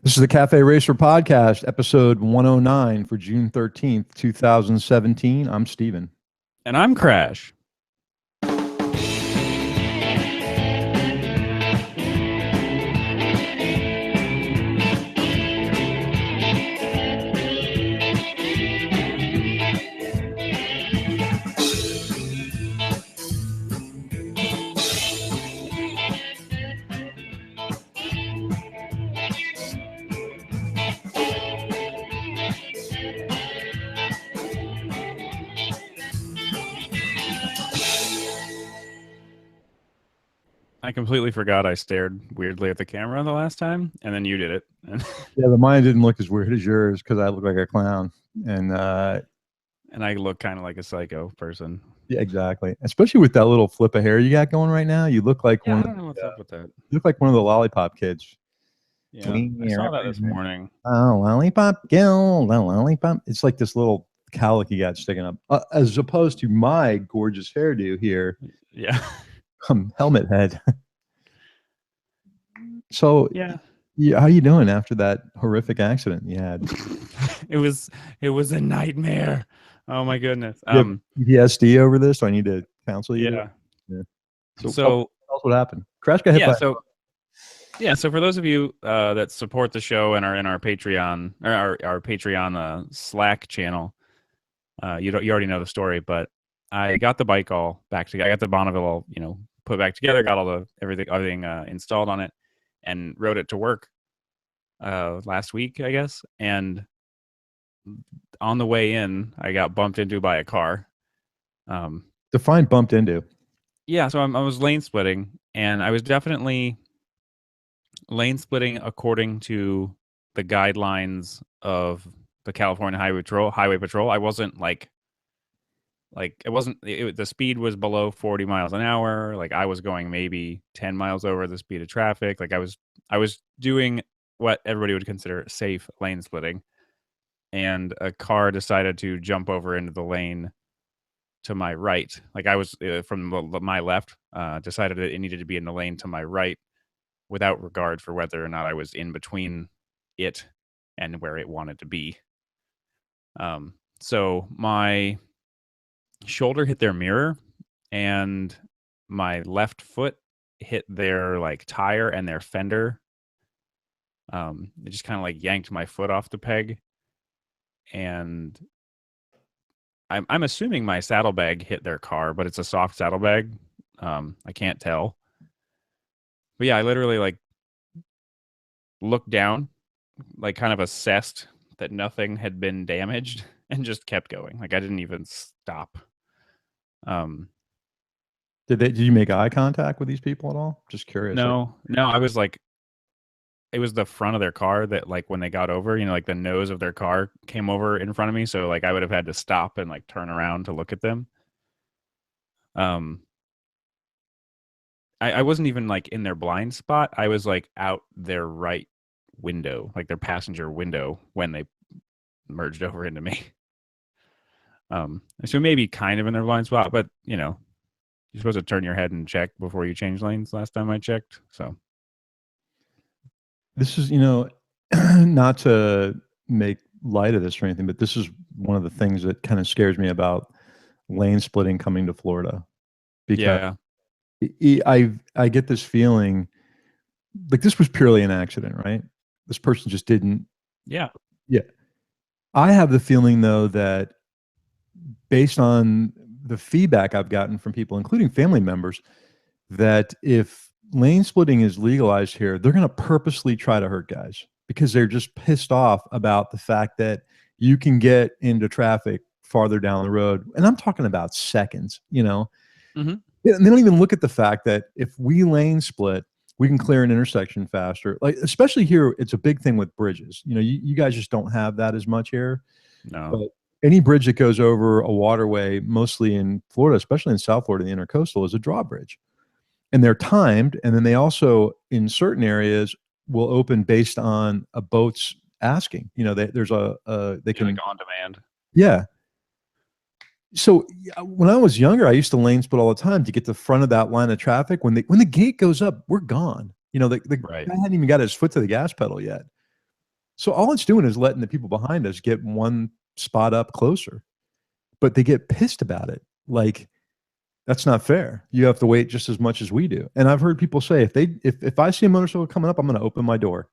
This is the Cafe Racer Podcast, episode 109 for June 13th, 2017. I'm Steven. And I'm Crash. I completely forgot I stared weirdly at the camera the last time, and then you did it. Yeah, but mine didn't look as weird as yours because I look like a clown. And I look kind of like a psycho person. Yeah, exactly. Especially with that little flip of hair you got going right now. You look like I don't know what's up with that. You look like one of the lollipop kids. Yeah, I saw that this morning. Oh, lollipop Gil, the lollipop. It's like this little cowlick you got sticking up, as opposed to my gorgeous hairdo here. Yeah. Helmet head. So yeah, how you doing after that horrific accident you had? It was a nightmare. Oh my goodness. PTSD over this? Do I need to counsel you? Yeah. So tell us what happened. Crash got hit by. So for those of you that support the show and are in our Patreon or our Patreon Slack channel, you already know the story, but I got the bike all back together. I got the Bonneville all, put back together, got all everything installed on it, and rode it to work last week, I guess. And on the way in, I got bumped into by a car. Define bumped into. Yeah, so I was lane splitting, and I was definitely lane splitting according to the guidelines of the California Highway Patrol. I wasn't the speed was below 40 miles an hour. Like, I was going maybe 10 miles over the speed of traffic. Like, I was doing what everybody would consider safe lane splitting. And a car decided to jump over into the lane to my right. Like, I was from my left, decided that it needed to be in the lane to my right without regard for whether or not I was in between it and where it wanted to be. So my shoulder hit their mirror, and my left foot hit their tire and their fender. It just kind of yanked my foot off the peg, and I'm assuming my saddlebag hit their car, but it's a soft saddlebag. I can't tell. But yeah, I literally looked down, kind of assessed that nothing had been damaged, and just kept going. I didn't even stop. Did you make eye contact with these people at all? Just curious. No, I was it was the front of their car that when they got over, the nose of their car came over in front of me. So I would have had to stop and turn around to look at them. I wasn't even in their blind spot. I was out their right window, their passenger window, when they merged over into me. So maybe kind of in their blind spot, but you're supposed to turn your head and check before you change lanes last time I checked. So this is, not to make light of this or anything, but this is one of the things that kind of scares me about lane splitting coming to Florida. Because I get this feeling this was purely an accident, right? This person just didn't. Yeah. I have the feeling, though, that based on the feedback I've gotten from people, including family members, that if lane splitting is legalized here, they're going to purposely try to hurt guys because they're just pissed off about the fact that you can get into traffic farther down the road. And I'm talking about seconds, Mm-hmm. And they don't even look at the fact that if we lane split, we can clear an intersection faster. Especially here, it's a big thing with bridges. You guys just don't have that as much here. No. But any bridge that goes over a waterway, mostly in Florida, especially in South Florida, the intercoastal, is a drawbridge. And they're timed. And then they also, in certain areas, will open based on a boat's asking. There's they can on demand. Yeah. So when I was younger, I used to lane split all the time to get to the front of that line of traffic. When the gate goes up, we're gone. The right. guy hadn't even got his foot to the gas pedal yet. So all it's doing is letting the people behind us get one spot up closer, but they get pissed about it. Like, that's not fair. You have to wait just as much as we do. And I've heard people say, if I see a motorcycle coming up, I'm going to open my door.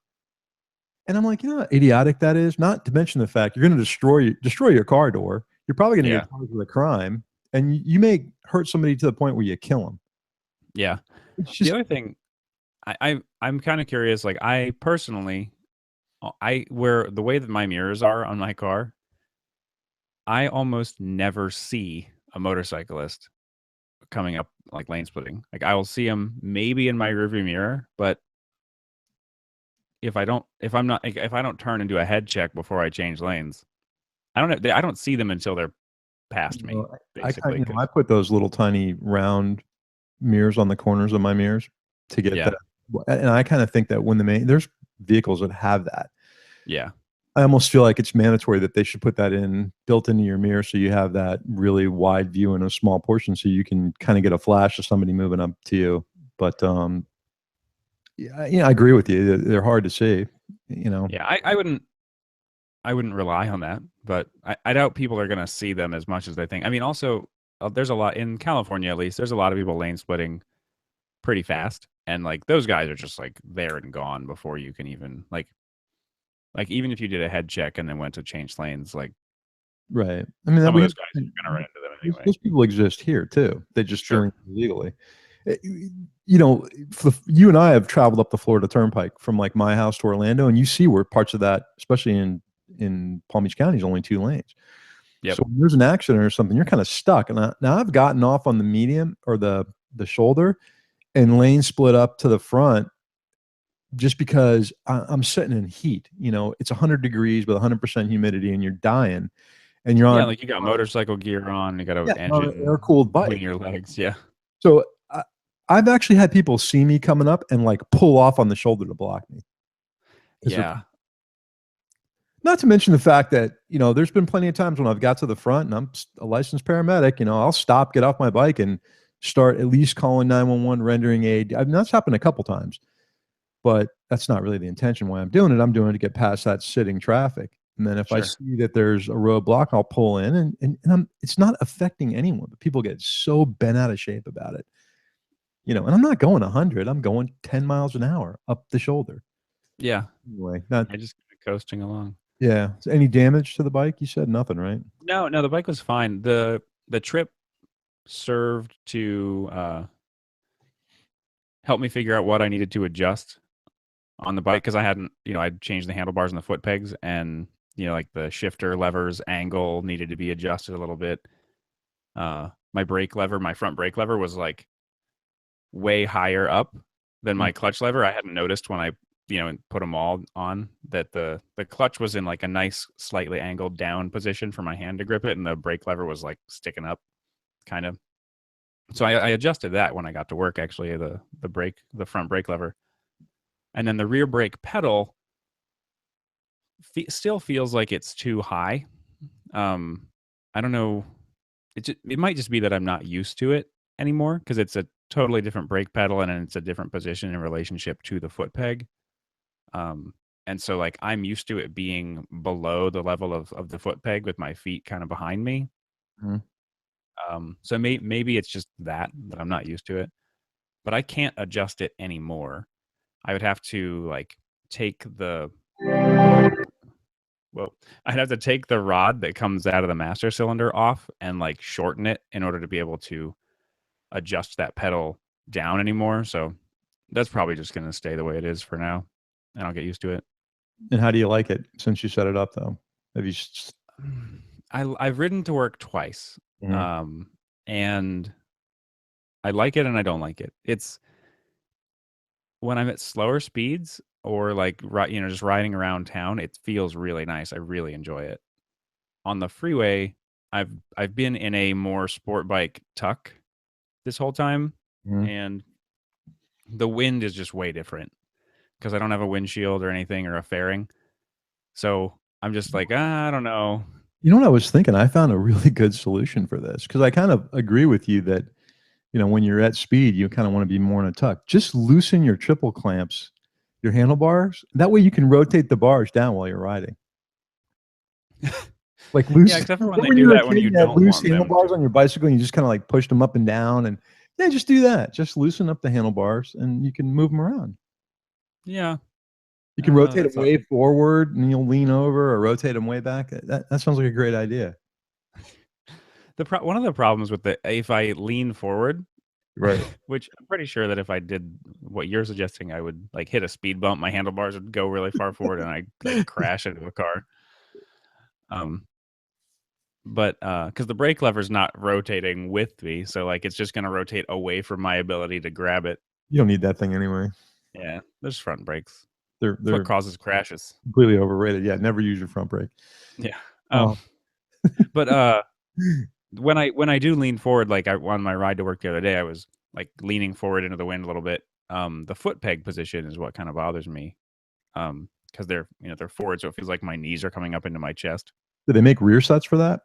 And I'm like, you know how idiotic that is? Not to mention the fact you're going to destroy your car door. You're probably going to Yeah. get charged with a crime, and you may hurt somebody to the point where you kill them. Yeah. It's just, The other thing, I'm kind of curious. Like, I personally, where the way that my mirrors are on my car, I almost never see a motorcyclist coming up like lane splitting. Like, I will see them maybe in my rearview mirror, but if I don't turn and do a head check before I change lanes, I don't see them until they're past me. Basically, I put those little tiny round mirrors on the corners of my mirrors to get that. And I kind of think that when there's vehicles that have that. Yeah. I almost feel like it's mandatory that they should put that built into your mirror, so you have that really wide view in a small portion, so you can kind of get a flash of somebody moving up to you. But yeah, I agree with you. They're hard to see. Yeah, I wouldn't rely on that, but I doubt people are going to see them as much as they think. I mean, also, there's a lot in California, at least. There's a lot of people lane splitting pretty fast, and like those guys are just like there and gone before you can even like even if you did a head check and then went to change lanes, like, right. I mean, some of those guys are going to run into them anyway. Those people exist here too. They just drink illegally. You and I have traveled up the Florida Turnpike from like my house to Orlando, and you see where parts of that, especially in Palm Beach County, is only 2 lanes. Yep. So when there's an accident or something, you're kind of stuck. And now I've gotten off on the median or the shoulder and lane split up to the front just because I'm sitting in heat. It's 100 degrees with 100% humidity, and you're dying. And you're on, like you got motorcycle gear on, you got an engine, air-cooled bike between your legs. Yeah. So I've actually had people see me coming up and like pull off on the shoulder to block me. Yeah. Not to mention the fact that, there's been plenty of times when I've got to the front and I'm a licensed paramedic, I'll stop, get off my bike and start at least calling 911, rendering aid. That's happened a couple times, but that's not really the intention why I'm doing it. I'm doing it to get past that sitting traffic. And then if I see that there's a roadblock, I'll pull in and it's not affecting anyone, but people get so bent out of shape about it. And I'm not going 100, I'm going 10 miles an hour up the shoulder. Yeah. Anyway, I just coasting along. Yeah. So any damage to the bike? You said nothing, right? No, the bike was fine. The trip served to help me figure out what I needed to adjust on the bike, because I hadn't, I'd changed the handlebars and the foot pegs, and like the shifter lever's angle needed to be adjusted a little bit. My front brake lever was like way higher up than my clutch lever. I hadn't noticed when I put them all on that the clutch was in like a nice slightly angled down position for my hand to grip it, and the brake lever was like sticking up kind of. So I adjusted that when I got to work, actually, the front brake lever. And then the rear brake pedal still feels like it's too high. I don't know. It might just be that I'm not used to it anymore, because it's a totally different brake pedal and it's a different position in relationship to the foot peg. And so like I'm used to it being below the level of the foot peg with my feet kind of behind me. Mm-hmm. So maybe it's just that I'm not used to it, but I can't adjust it anymore. I would have to like I'd have to take the rod that comes out of the master cylinder off and like shorten it in order to be able to adjust that pedal down anymore. So that's probably just going to stay the way it is for now, and I'll get used to it. And how do you like it since you set it up, though? Have you? I've ridden to work twice, Mm-hmm. And I like it and I don't like it. It's when I'm at slower speeds or like just riding around town, it feels really nice. I really enjoy it. On the freeway, I've been in a more sport bike tuck this whole time, Mm-hmm. and the wind is just way different because I don't have a windshield or anything or a fairing. So I'm just like, I don't know. You know what I was thinking? I found a really good solution for this, because I kind of agree with you that, when you're at speed, you kind of want to be more in a tuck. Just loosen your triple clamps your handlebars. That way you can rotate the bars down while you're riding. Like loose. Yeah, except for when remember they when do you were a that when kid, you you had don't loose want them handlebars to. on your bicycle and you just kind of like pushed them up and down, and yeah, just do that. Just loosen up the handlebars and you can move them around. Yeah. You I can don't know. rotate them way forward and you'll lean over, or rotate them way back. That sounds like a great idea. One of the problems with if I lean forward, Right. which I'm pretty sure that if I did what you're suggesting, I would like hit a speed bump, my handlebars would go really far forward, and I like crash into a car. But because the brake lever's not rotating with me, so like it's just gonna rotate away from my ability to grab it. You don't need that thing anyway. Yeah, there's front brakes. They're That's what causes crashes. completely overrated. Yeah, never use your front brake. Yeah. Oh. But when I do lean forward, like on my ride to work the other day, I was like leaning forward into the wind a little bit. The foot peg position is what kind of bothers me. Because they're forward, so it feels like my knees are coming up into my chest. Did they make rear sets for that?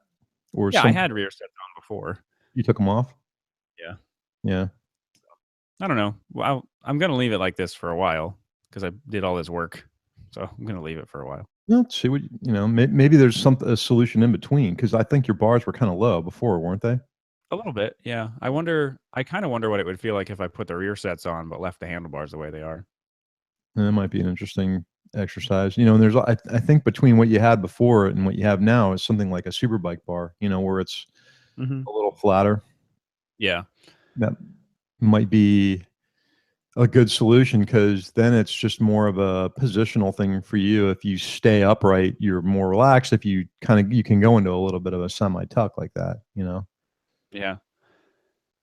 Or yeah, I had rear sets on before. You took them off? Yeah. Yeah. I don't know. Well, I'm gonna leave it like this for a while because I did all this work, so I'm gonna leave it for a while. Well, see what maybe there's a solution in between, because I think your bars were kind of low before, weren't they? A little bit, yeah. I kind of wonder what it would feel like if I put the rear sets on but left the handlebars the way they are. And that might be an interesting exercise. And there's I think between what you had before and what you have now is something like a Superbike bar, where it's a little flatter. Yeah. That might be a good solution, because then it's just more of a positional thing for you. If you stay upright, you're more relaxed. If you you can go into a little bit of a semi-tuck like that, Yeah.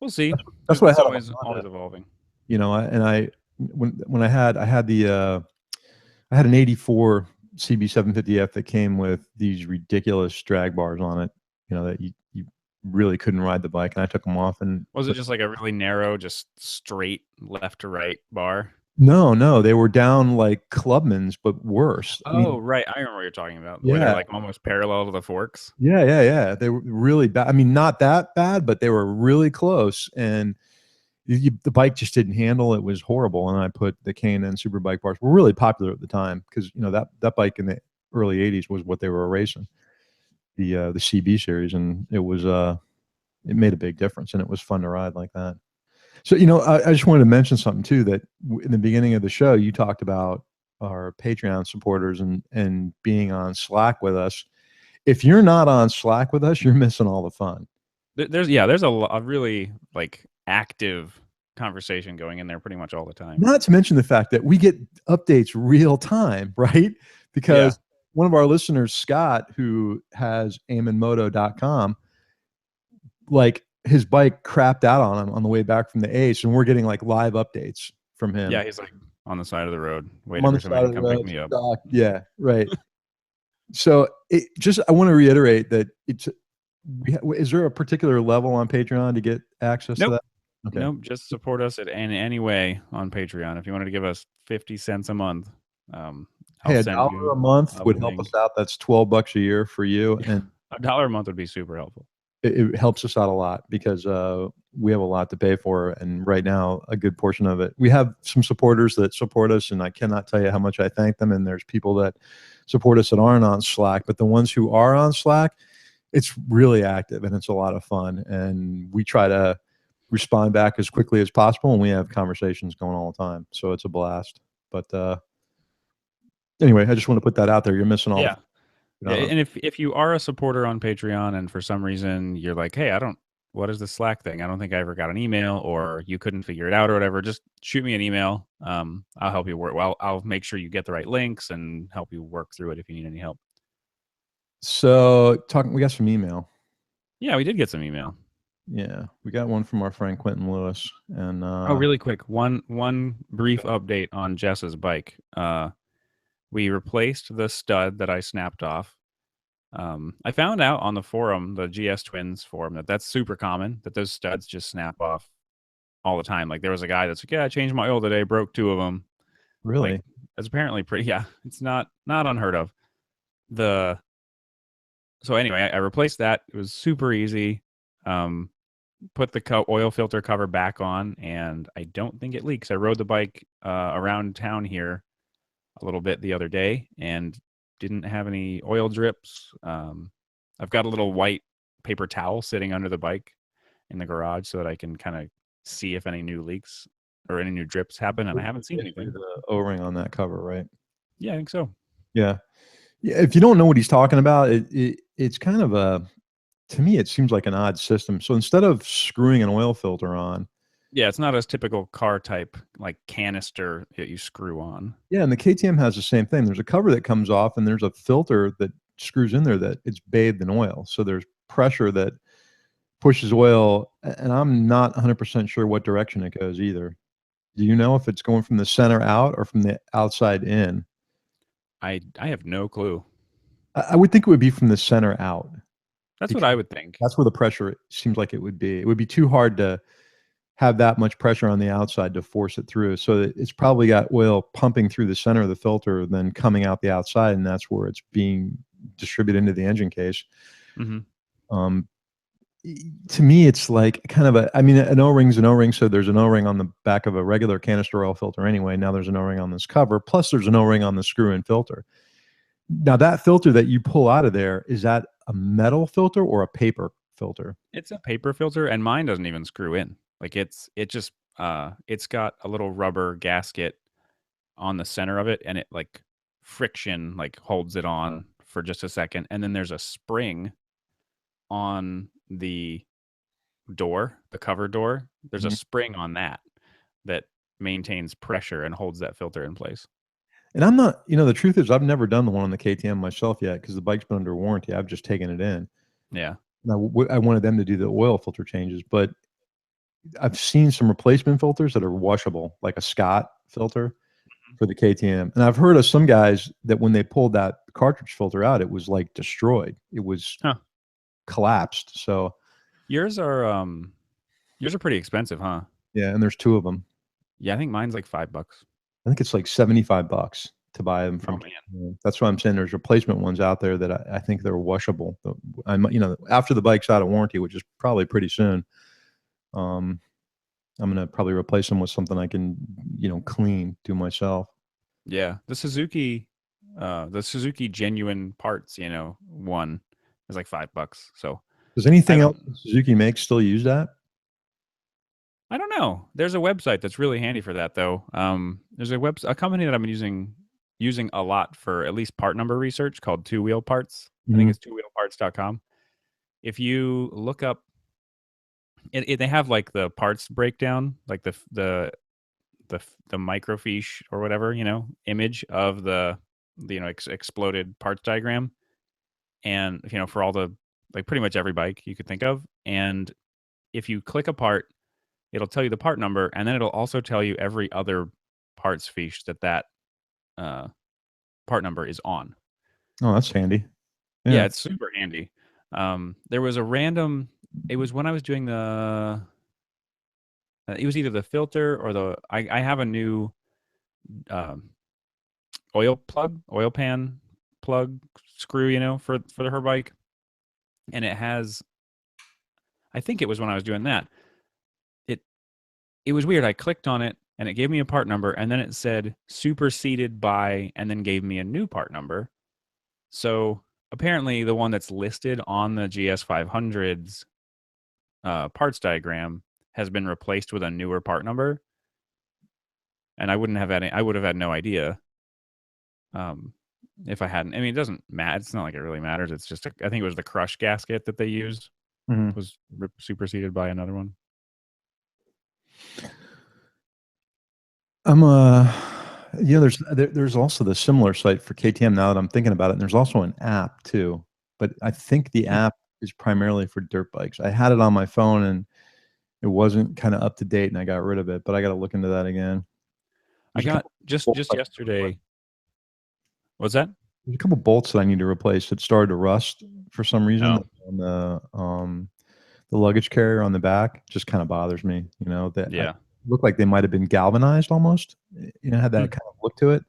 We'll see. That's what I had. Always evolving. When I had I had an 84 CB750F that came with these ridiculous drag bars on it, that you really couldn't ride the bike, and I took them off. And was it just like a really narrow, just straight left to right bar? No, they were down like Clubman's, but worse. Oh, right. I remember what you're talking about. Yeah. Where they're like almost parallel to the forks. Yeah. They were really bad. I mean, not that bad, but they were really close. And the bike just didn't handle. It was horrible. And I put the K&N Superbike bars, were really popular at the time, because that bike in the early 80s was what they were racing, the CB series, and it was it made a big difference, and it was fun to ride like that. So, I just wanted to mention something too, that in the beginning of the show, you talked about our Patreon supporters and being on Slack with us. If you're not on Slack with us, you're missing all the fun. There's a really like active conversation going in there pretty much all the time. Not to mention the fact that we get updates real time, right? Because one of our listeners, Scott, who has AimenMoto.com, like his bike crapped out on him on the way back from the Ace, and we're getting like live updates from him. Yeah, he's like on the side of the road waiting for somebody to come pick me up. Yeah, right. So I want to reiterate that is there a particular level on Patreon to get access to that? Okay. Nope, just support us in any way on Patreon. If you wanted to give us 50 cents a month, hey, $1 a month would help us out. That's $12 a year for you, and $1 a month would be super helpful. It helps us out a lot, because we have a lot to pay for, and right now a good portion of it, we have some supporters that support us, and I cannot tell you how much I thank them. And there's people that support us that aren't on Slack, but the ones who are on Slack, it's really active and it's a lot of fun, and we try to respond back as quickly as possible, and we have conversations going all the time, so it's a blast. But anyway, I just want to put that out there. You're missing all. Yeah. And if you are a supporter on Patreon and for some reason you're like, hey, what is the Slack thing? I don't think I ever got an email, or you couldn't figure it out or whatever, just shoot me an email. I'll help you work. Well, I'll make sure you get the right links and help you work through it if you need any help. So we got some email. Yeah, we did get some email. Yeah, we got one from our friend Quentin Lewis. And really quick, one brief update on Jess's bike. We replaced the stud that I snapped off. I found out on the forum, the GS Twins forum, that's super common, that those studs just snap off all the time. Like there was a guy that's like, yeah, I changed my oil today, broke 2 of them. Really? Like, that's apparently pretty, it's not unheard of. So anyway, I replaced that. It was super easy. Put the oil filter cover back on, and I don't think it leaks. I rode the bike around town here a little bit the other day and didn't have any oil drips. I've got a little white paper towel sitting under the bike in the garage so that I can kind of see if any new leaks or any new drips happen, and I haven't seen anything. The O-ring on that cover, right? Yeah, I think so. Yeah. Yeah. If you don't know what he's talking about, it's kind of to me, it seems like an odd system. So instead of screwing an oil filter on, Yeah, it's not as typical car type like canister that you screw on. yeah, and the KTM has the same thing. There's a cover that comes off, and there's a filter that screws in there that it's bathed in oil. So there's pressure that pushes oil, and I'm not 100% sure what direction it goes either. Do you know if it's going from the center out or from the outside in? I have no clue. I would think it would be from the center out. That's what Because I would think. that's where the pressure seems like it would be. It would be too hard to have that much pressure on the outside to force it through. So it's probably got oil pumping through the center of the filter, then coming out the outside, and that's where it's being distributed into the engine case. Hmm. Um, to me, it's like kind of I mean, an O-ring's an O-ring, so there's an O-ring on the back of a regular canister oil filter anyway. Now there's an O-ring on this cover, plus there's an O-ring on the screw-in filter. Now that filter that you pull out of there, is that a metal filter or a paper filter? It's a paper filter, and mine doesn't even screw in. Like it's got a little rubber gasket on the center of it, and it like friction like holds it on for just a second, and then there's a spring on the door, the cover door. There's a Mhm. spring on that that maintains pressure and holds that filter in place. And I'm not, the truth is I've never done the one on the KTM myself yet because the bike's been under warranty. I've just taken it in. Yeah. Now, I wanted them to do the oil filter changes, but I've seen some replacement filters that are washable, like a Scott filter for the KTM. And I've heard of some guys that when they pulled that cartridge filter out, it was like destroyed. It was Huh. collapsed. So Yours are pretty expensive, huh? yeah, and there's two of them. Yeah, I think mine's like $5. I think it's like $75 to buy them Oh from. man. That's why I'm saying there's replacement ones out there that I think they're washable. After the bike's out of warranty, which is probably pretty soon, I'm gonna probably replace them with something I can, clean, do myself. Yeah. The Suzuki genuine parts, one is like $5. So Does I anything else haven't Suzuki makes still use that? I don't know. There's a website that's really handy for that though. There's a company that I've been using a lot for at least part number research called Two Wheel Parts. I think Mhm. it's twowheelparts.com. If you look up they have like the parts breakdown, like the microfiche or whatever, image of the exploded parts diagram, and for all the like pretty much every bike you could think of. And if you click a part, it'll tell you the part number, and then it'll also tell you every other parts fiche that uh, part number is on. Oh, that's handy. Yeah, Yeah. it's super handy. There was a random. It was when I was doing the. It was either the filter or the. I have a new um, oil pan plug screw, for her bike, and it has. I think it was when I was doing that. It it was weird. I clicked on it and it gave me a part number, and then it said superseded by, and then gave me a new part number. So apparently, the one that's listed on the GS500's parts diagram has been replaced with a newer part number, and I wouldn't have any. I would have had no idea if I hadn't. I mean, it doesn't matter. It's not like it really matters. It's just I think it was the crush gasket that they used Mhm. was superseded by another one. I'm there's also the similar site for KTM now that I'm thinking about it, and there's also an app too. But I think the Hmm. app is primarily for dirt bikes. I had it on my phone and it wasn't kind of up to date, and I got rid of it. But I got to look into that again. I There's a got couple bolts just I need to replace. yesterday. What's that? There's a couple bolts that I need to replace that started to rust for some reason Oh, on the luggage carrier on the back. It just kind of bothers me. That I yeah. look like they might have been galvanized almost. Had Hmm. that kind of look to it.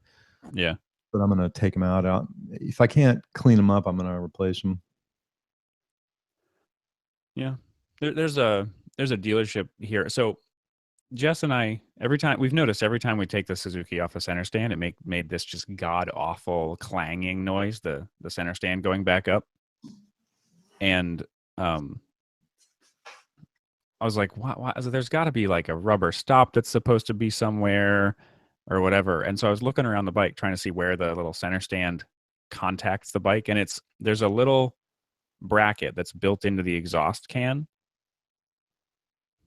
Yeah. But I'm gonna take them out. If I can't clean them up, I'm gonna replace them. Yeah. There's a dealership here. So Jess and I, every time we've noticed, every time we take the Suzuki off the center stand, it made this just god awful clanging noise. The center stand going back up, and um, I was like, why? I was like, there's got to be like a rubber stop that's supposed to be somewhere, or whatever. And so I was looking around the bike trying to see where the little center stand contacts the bike, and there's a little bracket that's built into the exhaust can.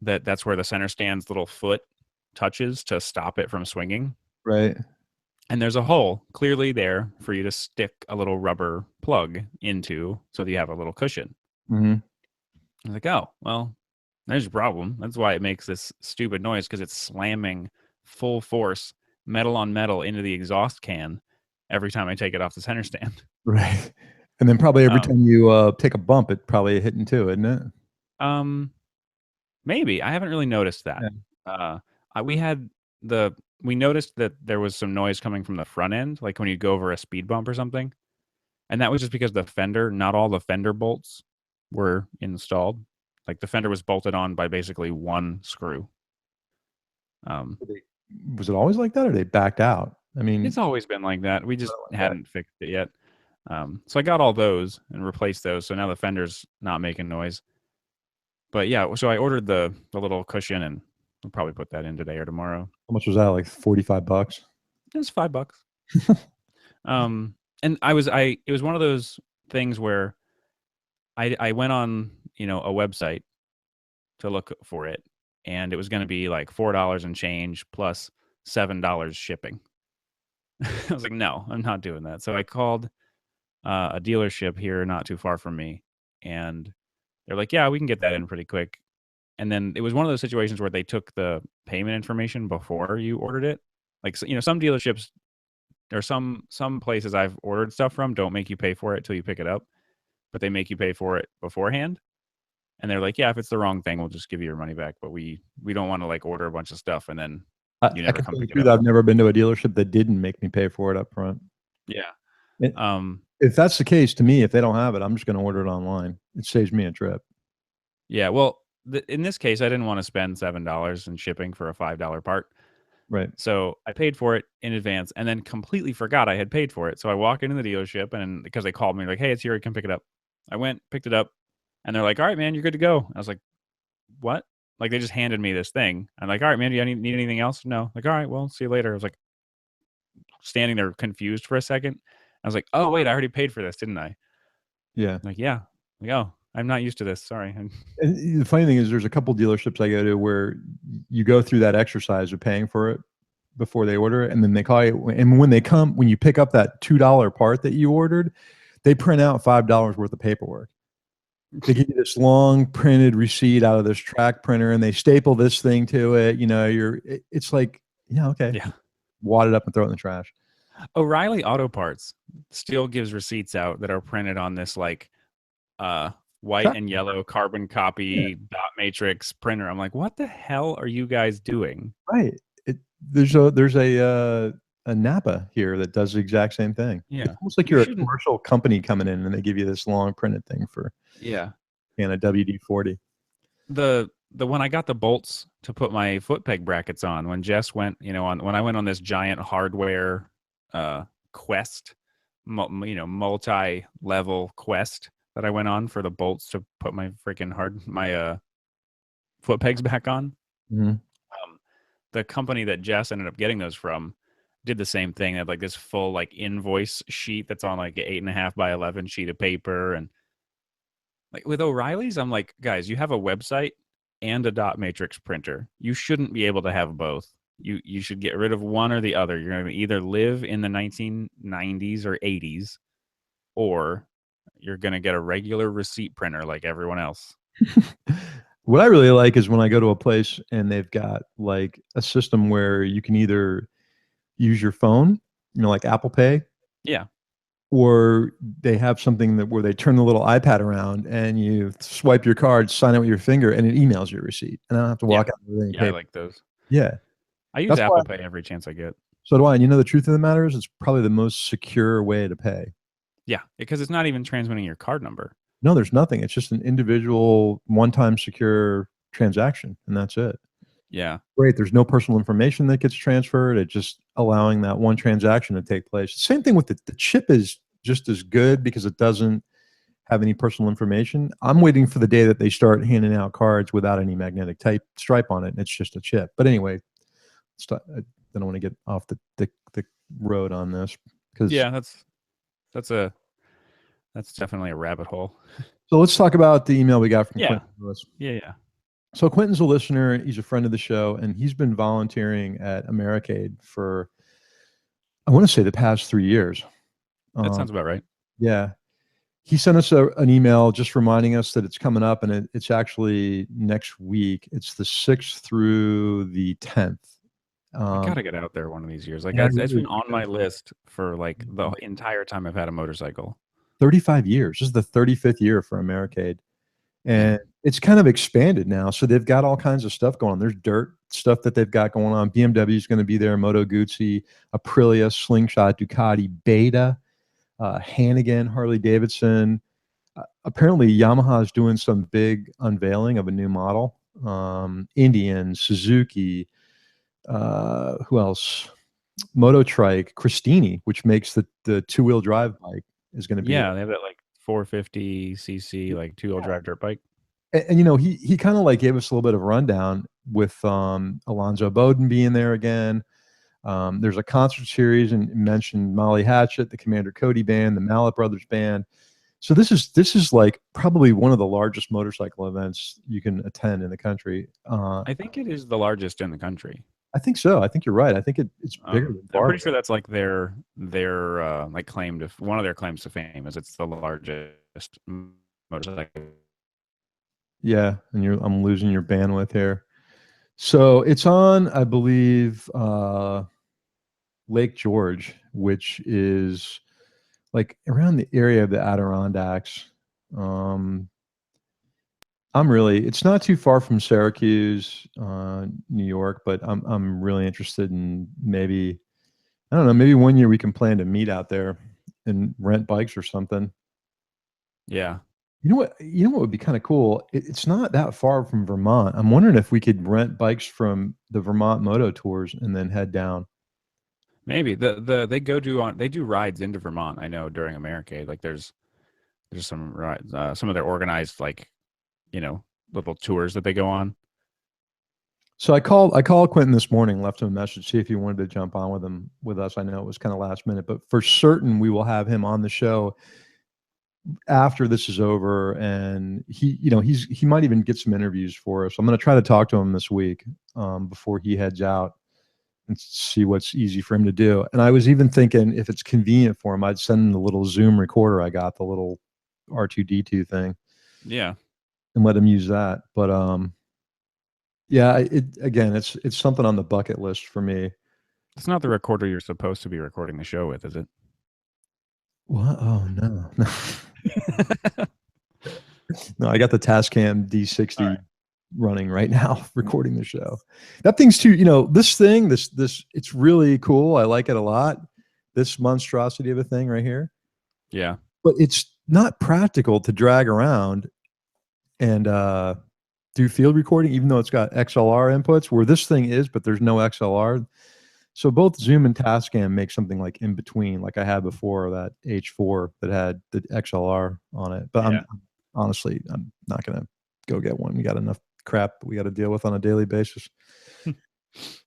That's where the center stand's little foot touches to stop it from swinging. Right. And there's a hole clearly there for you to stick a little rubber plug into so that you have a little cushion. Mm-hmm. I was like, oh, well, there's your problem. That's why it makes this stupid noise, because it's slamming full force metal on metal into the exhaust can every time I take it off the center stand. Right. And then probably every Um, time you take a bump, it probably hitting too, isn't it? Maybe. I haven't really noticed that. Yeah. We had we noticed that there was some noise coming from the front end, like when you go over a speed bump or something. And that was just because not all the fender bolts were installed. Like the fender was bolted on by basically one screw. Was it always like that, or they backed out? I mean, It's always been like that. We just like that. hadn't fixed it yet. So I got all those and replaced those. So now the fender's not making noise. But yeah, so I ordered the little cushion, and I'll probably put that in today or tomorrow. How much was that? Like $45? It was $5. And it was one of those things where I went on, a website to look for it, and it was going to be like $4 and change plus $7 shipping. I was like, no, I'm not doing that. So I called a dealership here not too far from me, and they're like, yeah, we can get that in pretty quick. And then it was one of those situations where they took the payment information before you ordered it. Like, some dealerships or some places I've ordered stuff from don't make you pay for it till you pick it up, but they make you pay for it beforehand. And they're like, yeah, if it's the wrong thing, we'll just give you your money back. But we don't want to like order a bunch of stuff and then you I never can come tell you pick the it truth, up. I've never been to a dealership that didn't make me pay for it up front. Yeah. It, if that's the case, to me, if they don't have it, I'm just going to order it online. It saves me a trip. Yeah. Well, in this case, I didn't want to spend $7 in shipping for a $5 part. Right. So I paid for it in advance and then completely forgot I had paid for it. So I walk into the dealership, and because they called me like, hey, it's here, come pick it up. I went, picked it up, and they're like, all right, man, you're good to go. I was like, what? Like, they just handed me this thing. I'm like, all right, man, do you need anything else? No. Like, all right, well, see you later. I was like standing there confused for a second. I was like, oh, wait, I already paid for this, didn't I? Yeah. Like, yeah. Like, oh, I'm not used to this. Sorry. And the funny thing is, there's a couple dealerships I go to where you go through that exercise of paying for it before they order it, and then they call you. And when you pick up that $2 part that you ordered, they print out $5 worth of paperwork. They give you this long printed receipt out of this track printer, and they staple this thing to it. It's like, yeah, okay, Yeah. wad it up and throw it in the trash. O'Reilly Auto Parts still gives receipts out that are printed on this like white and yellow carbon copy dot matrix printer. I'm like, what the hell are you guys doing? Right. There's a Napa here that does the exact same thing. Yeah. It's almost like you're a commercial company coming in and they give you this long printed thing for a WD-40. The when I got the bolts to put my foot peg brackets on, when Jess went, when I went on this giant hardware quest, multi-level quest that I went on for the bolts to put my freaking foot pegs back on. Mm-hmm. The company that Jess ended up getting those from did the same thing. They had like this full like invoice sheet that's on like an 8.5 by 11 sheet of paper. And like with O'Reilly's, I'm like, guys, you have a website and a dot matrix printer. You shouldn't be able to have both. You should get rid of one or the other. You're going to either live in the 1990s or 80s, or you're going to get a regular receipt printer like everyone else. What I really like is when I go to a place and they've got like a system where you can either use your phone, like Apple Pay. Yeah. Or they have something where they turn the little iPad around and you swipe your card, sign it with your finger, and it emails your receipt. And I don't have to walk out with any paper. I like those. Yeah. I use Apple Pay every chance I get. So do I. And the truth of the matter is, it's probably the most secure way to pay. Yeah, because it's not even transmitting your card number. No, there's nothing. It's just an individual one-time secure transaction, and that's it. Yeah. Great. There's no personal information that gets transferred. It's just allowing that one transaction to take place. Same thing with the chip is just as good because it doesn't have any personal information. I'm waiting for the day that they start handing out cards without any magnetic type stripe on it, and it's just a chip. But anyway, I don't want to get off the road on this because. Yeah, that's a that's definitely a rabbit hole. So let's talk about the email we got from Yeah. Quentin Lewis. Yeah. So Quentin's a listener. He's a friend of the show, and he's been volunteering at Americade for, I want to say, the past 3 years. That sounds about right. Yeah. He sent us an email just reminding us that it's coming up, and it's actually next week. It's the 6th through the 10th. I gotta get out there one of these years. Like, Yeah, it's been on my list for like the entire time I've had a motorcycle. 35 years. This is the 35th year for Americade. And it's kind of expanded now. So they've got all kinds of stuff going on. There's dirt stuff that they've got going on. BMW is going to be there, Moto Guzzi, Aprilia, Slingshot, Ducati, Beta, Hannigan, Harley Davidson. Apparently, Yamaha is doing some big unveiling of a new model. Indian, Suzuki, who else? Moto Trike, Christini, which makes the two-wheel drive bike, is going to be. Yeah, they have that like 450cc like two-wheel drive dirt bike. And you know, he kind of like gave us a little bit of a rundown with Alonzo Bowden being there again. There's a concert series and mentioned Molly Hatchet, the Commander Cody band, the Mallet Brothers band. So this is like probably one of the largest motorcycle events you can attend in the country. I think it is the largest in the country. I think so. I think you're right. I think it's bigger than I'm pretty sure that's like their like claim to one of their claims to fame is it's the largest motorcycle. Yeah, and I'm losing your bandwidth here. So it's on, I believe, Lake George, which is like around the area of the Adirondacks. It's not too far from Syracuse, New York, but I'm really interested in maybe, I don't know, maybe one year we can plan to meet out there and rent bikes or something. Yeah. You know what would be kind of cool? It's not that far from Vermont. I'm wondering if we could rent bikes from the Vermont Moto Tours and then head down. Maybe they do rides into Vermont. I know during Americade, like there's some rides, some of their organized like, little tours that they go on. So I called Quentin this morning, left him a message, see if he wanted to jump on with us. I know it was kind of last minute, but for certain we will have him on the show after this is over, and he might even get some interviews for us. I'm going to try to talk to him this week before he heads out and see what's easy for him to do. And I was even thinking if it's convenient for him, I'd send him the little Zoom recorder I got, the little R2D2 thing. Yeah. And let him use that. But yeah, it's something on the bucket list for me. It's not the recorder you're supposed to be recording the show with, is it? What? Oh no. No, I got the Tascam D60 running right now, recording the show. That thing's too, this it's really cool. I like it a lot. This monstrosity of a thing right here. Yeah. But it's not practical to drag around and do field recording, even though it's got XLR inputs, where this thing is, but there's no XLR. So both Zoom and Tascam make something like in between, like I had before, that H4 that had the XLR on it. But I'm not going to go get one. We got enough crap we got to deal with on a daily basis.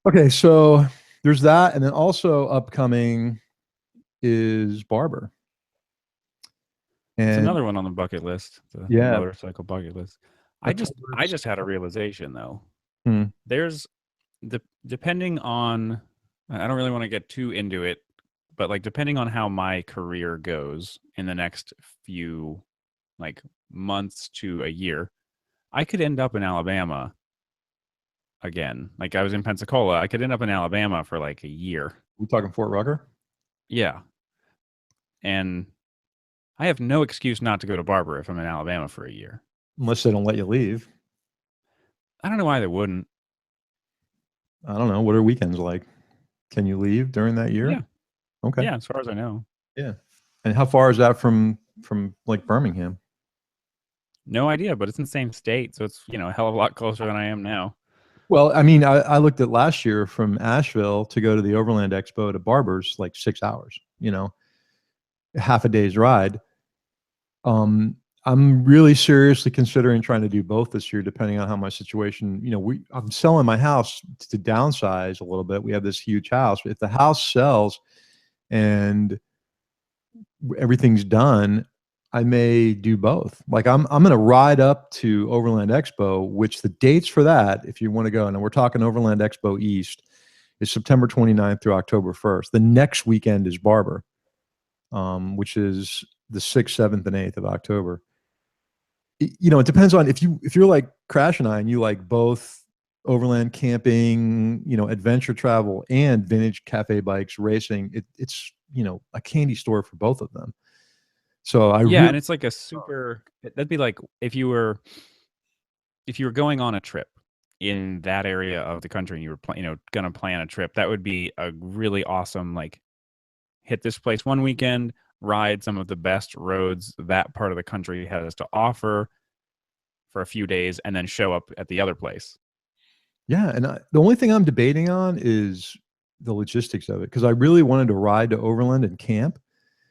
Okay, so there's that. And then also upcoming is Barber. And it's another one on the bucket list. The motorcycle bucket list. I just had a realization though. There's depending on, I don't really want to get too into it, but like depending on how my career goes in the next few like months to a year, I could end up in Alabama again. Like I was in Pensacola, I could end up in Alabama for like a year. We talking Fort Rucker? Yeah. And I have no excuse not to go to Barber if I'm in Alabama for a year. Unless they don't let you leave. I don't know why they wouldn't. I don't know. What are weekends like? Can you leave during that year? Yeah. Okay. Yeah, as far as I know. Yeah. And how far is that from like Birmingham? No idea, but it's in the same state, so it's a hell of a lot closer than I am now. Well, I mean, I looked at last year from Asheville to go to the Overland Expo to Barber's, like 6 hours, half a day's ride. Um, I'm really seriously considering trying to do both this year, depending on how my situation, I'm selling my house to downsize a little bit. We have this huge house. If the house sells and everything's done, I may do both. Like I'm going to ride up to Overland Expo, which the dates for that, if you want to go, and we're talking Overland Expo East, is September 29th through October 1st. The next weekend is Barber, which is the 6th, 7th, and 8th of October. It depends on if you're like Crash and I, and you like both overland camping, adventure travel, and vintage cafe bikes racing. It's a candy store for both of them. So Yeah, and it's like a super. That'd be like if you were going on a trip in that area of the country, and you were gonna plan a trip. That would be a really awesome, like, hit this place one weekend, ride some of the best roads that part of the country has to offer for a few days, and then show up at the other place. Yeah, and the only thing I'm debating on is the logistics of it, because I really wanted to ride to Overland and camp.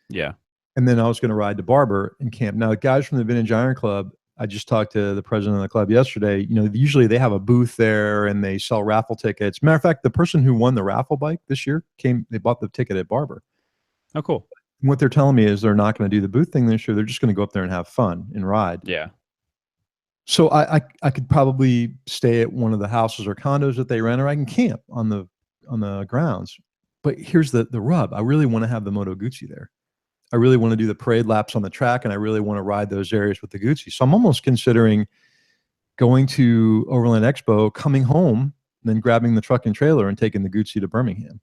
Yeah. And then I was going to ride to Barber and camp. Now, the guys from the Vintage Iron Club, I just talked to the president of the club yesterday. Usually they have a booth there and they sell raffle tickets. Matter of fact, the person who won the raffle bike this year they bought the ticket at Barber. Oh, cool. And what they're telling me is they're not going to do the booth thing this year. They're just going to go up there and have fun and ride. Yeah. So I could probably stay at one of the houses or condos that they rent, or I can camp on the grounds. But here's the rub. I really want to have the Moto Guzzi there. I really want to do the parade laps on the track, and I really want to ride those areas with the Guzzi. So I'm almost considering going to Overland Expo, coming home, and then grabbing the truck and trailer and taking the Guzzi to Birmingham.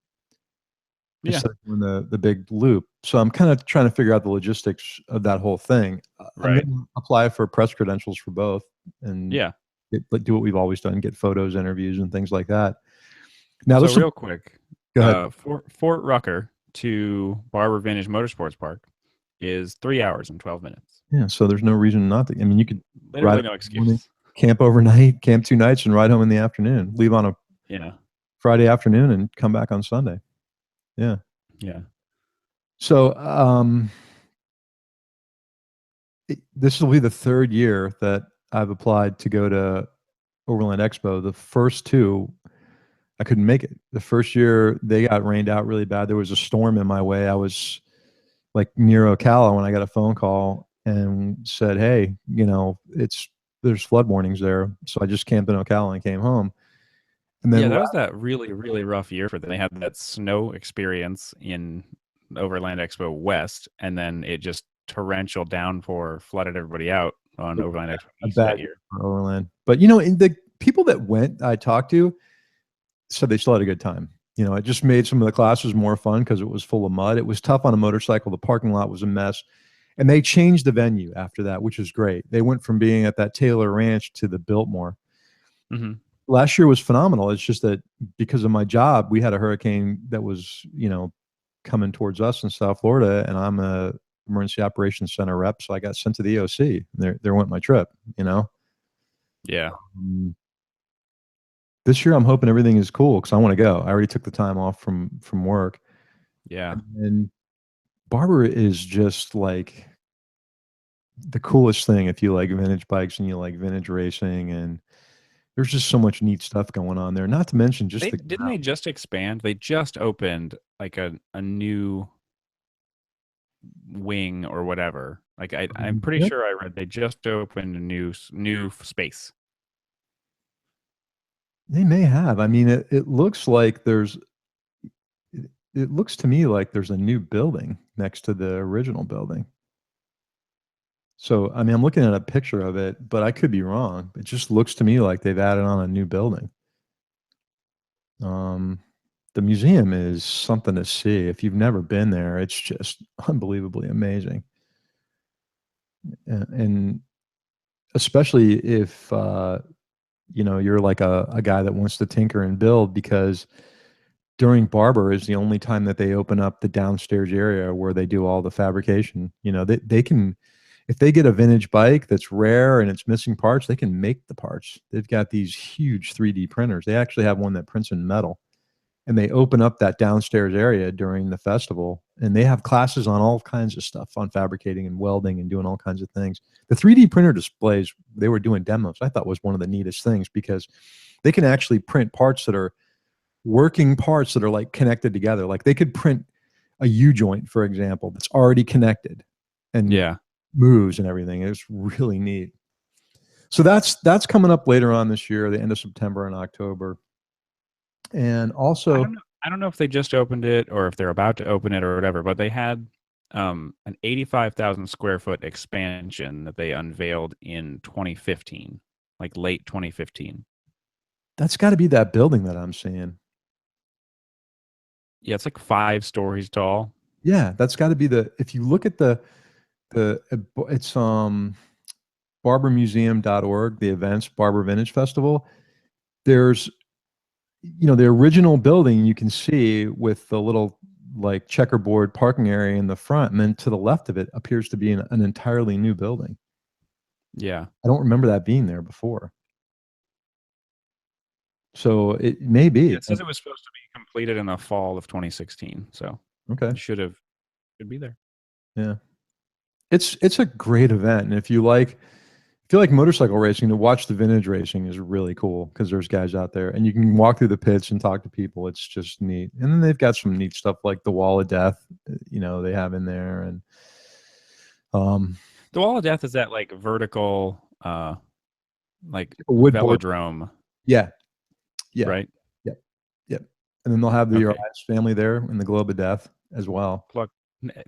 Yeah. Instead of doing the big loop. So I'm kind of trying to figure out the logistics of that whole thing. Right. I'm going to apply for press credentials for both, and do what we've always done, get photos, interviews, and things like that. Now, so real quick, go ahead. Fort Rucker to Barber Vintage Motorsports Park is 3 hours and 12 minutes. Yeah, so there's no reason not to. I mean, you could literally no excuse. Camp overnight, camp 2 nights, and ride home in the afternoon. Leave on a Friday afternoon and come back on Sunday. Yeah. Yeah. So this will be the third year that I've applied to go to Overland Expo. The first two, I couldn't make it. The first year they got rained out really bad. There was a storm in my way. I was like near Ocala when I got a phone call and said, "Hey, there's flood warnings there." So I just camped in Ocala and came home. And then that was that really, really rough year for them. They had that snow experience in Overland Expo West, and then it just torrential downpour flooded everybody out on Overland Expo East that year. Overland. But the people that went, I talked to, said they still had a good time. It just made some of the classes more fun because it was full of mud. It was tough on a motorcycle. The parking lot was a mess. And they changed the venue after that, which was great. They went from being at that Taylor Ranch to the Biltmore. Mm-hmm. Last year was phenomenal. It's just that because of my job, we had a hurricane that was, coming towards us in South Florida, and I'm a emergency operations center rep, so I got sent to the EOC. There went my trip. Yeah. This year, I'm hoping everything is cool because I want to go. I already took the time off from work. Yeah. And Barber is just like the coolest thing if you like vintage bikes and you like vintage racing, and there's just so much neat stuff going on there. Not to mention just didn't they just expand? They just opened like a new wing or whatever. Like I'm pretty sure I read they just opened a new space. They may have. I mean, it looks like it looks to me like there's a new building next to the original building. So, I mean, I'm looking at a picture of it, but I could be wrong. It just looks to me like they've added on a new building. The museum is something to see. If you've never been there, it's just unbelievably amazing. And especially if, you're like a guy that wants to tinker and build, because during Barber is the only time that they open up the downstairs area where they do all the fabrication. They can, if they get a vintage bike that's rare and it's missing parts, they can make the parts. They've got these huge 3D printers. They actually have one that prints in metal, and they open up that downstairs area during the festival, and they have classes on all kinds of stuff, on fabricating and welding and doing all kinds of things. The 3D printer displays, they were doing demos, I thought was one of the neatest things, because they can actually print parts that are working parts that are like connected together. Like they could print a U-joint, for example, that's already connected and Yeah. moves and everything. It's really neat. So that's coming up later on this year, the end of September and October. And also, I don't know if they just opened it or if they're about to open it or whatever, but they had an 85,000 square foot expansion that they unveiled in 2015, like late 2015. that's got to be that building that I'm seeing. Yeah, it's like 5 stories tall. Yeah, that's got to be the. If you look at it's barbermuseum.org, the events, Barber Vintage Festival. There's, the original building you can see with the little like checkerboard parking area in the front, and then to the left of it appears to be an entirely new building. Yeah. I don't remember that being there before. So it may be. It says it was supposed to be completed in the fall of 2016. So Okay. it should be there. Yeah. It's a great event. And if you like motorcycle racing, to watch the vintage racing is really cool, because there's guys out there and you can walk through the pits and talk to people. It's just neat. And then they've got some neat stuff like the Wall of Death, they have in there. And the Wall of Death is that like vertical like wood velodrome. Yeah. Yeah. Right? Yep. Yep. And then they'll have the Elias family there in the Globe of Death as well. Plug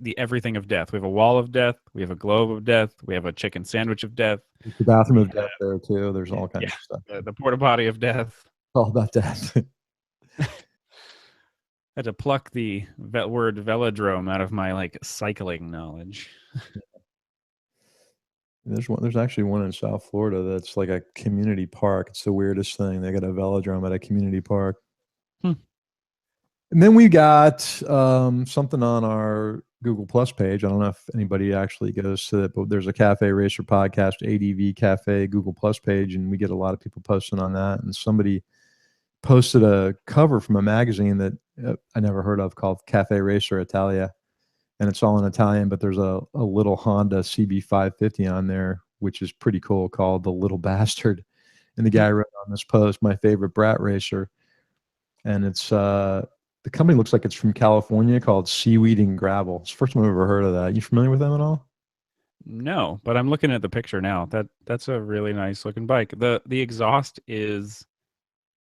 the everything of death. We have a Wall of Death. We have a globe of death. We have a chicken sandwich of death. The bathroom of death there too. There's all kinds of stuff. The porta potty of death. All about death. I had to pluck the word velodrome out of my like cycling knowledge. There's actually one in South Florida that's like a community park. It's the weirdest thing. They got a velodrome at a community park. And then we got something on our Google Plus page. I don't know if anybody actually goes to it, but there's a Cafe Racer podcast, ADV Cafe Google Plus page, and we get a lot of people posting on that. And somebody posted a cover from a magazine that I never heard of called Cafe Racer Italia. And it's all in Italian, but there's a little Honda CB550 on there, which is pretty cool, called The Little Bastard. And the guy wrote on this post, "My favorite brat racer." And it's the company looks like it's from California, called Seaweed and Gravel. It's the first time I've ever heard of that. You familiar with them at all? No, but I'm looking at the picture now. That's a really nice looking bike. The exhaust is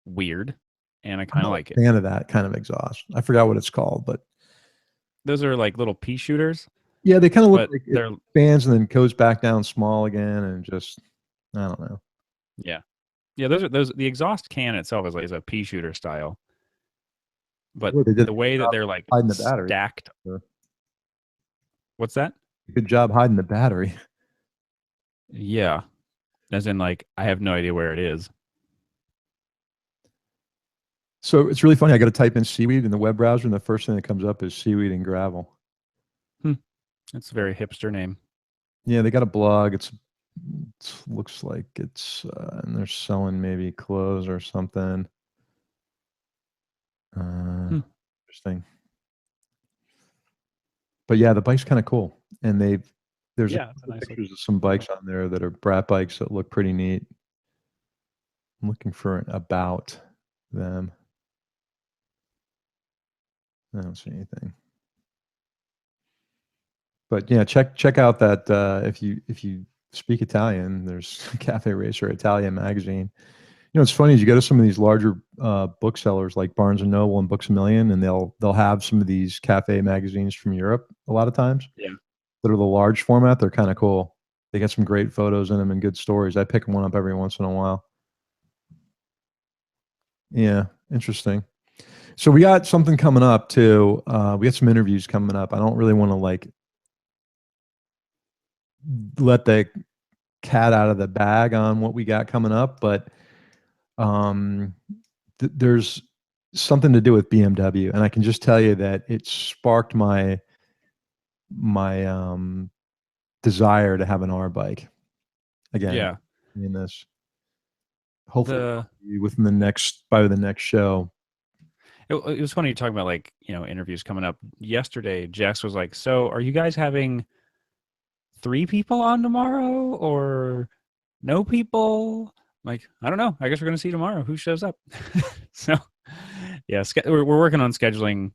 weird, and I kind of like it. Fan of that kind of exhaust. I forgot what it's called, but those are like little pea shooters. Yeah, they kind of look like they're fans and then goes back down small again, and just I don't know. Yeah. Those the exhaust can itself is a pea shooter style. But the way that they're like hiding the battery stacked. What's that? Good job hiding the battery. Yeah. As in, like, I have no idea where it is. So it's really funny. I got to type in seaweed in the web browser, and the first thing that comes up is Seaweed and Gravel. That's a very hipster name. Yeah, they got a blog. It looks like it's and they're selling maybe clothes or something. Interesting. But yeah, the bike's kind of cool, and there's nice pictures of some bikes on there that are brat bikes that look pretty neat. I'm looking for an about them. I don't see anything. But yeah, check out that if you speak Italian, there's Cafe Racer Italia magazine. It's funny is you go to some of these larger booksellers like Barnes and Noble and Books A Million, and they'll have some of these cafe magazines from Europe a lot of times. Yeah. That are the large format. They're kind of cool. They got some great photos in them and good stories. I pick one up every once in a while. Yeah, interesting. So we got something coming up too. We got some interviews coming up. I don't really want to like let the cat out of the bag on what we got coming up, but there's something to do with BMW, and I can just tell you that it sparked my desire to have an R bike again. Yeah. In this, hopefully The within by the next show. it was funny talking about like, interviews coming up. Yesterday, Jess was like, "So, are you guys having 3 people on tomorrow or no people?" I'm like, I don't know. I guess we're gonna see tomorrow who shows up. So, yeah, we're working on scheduling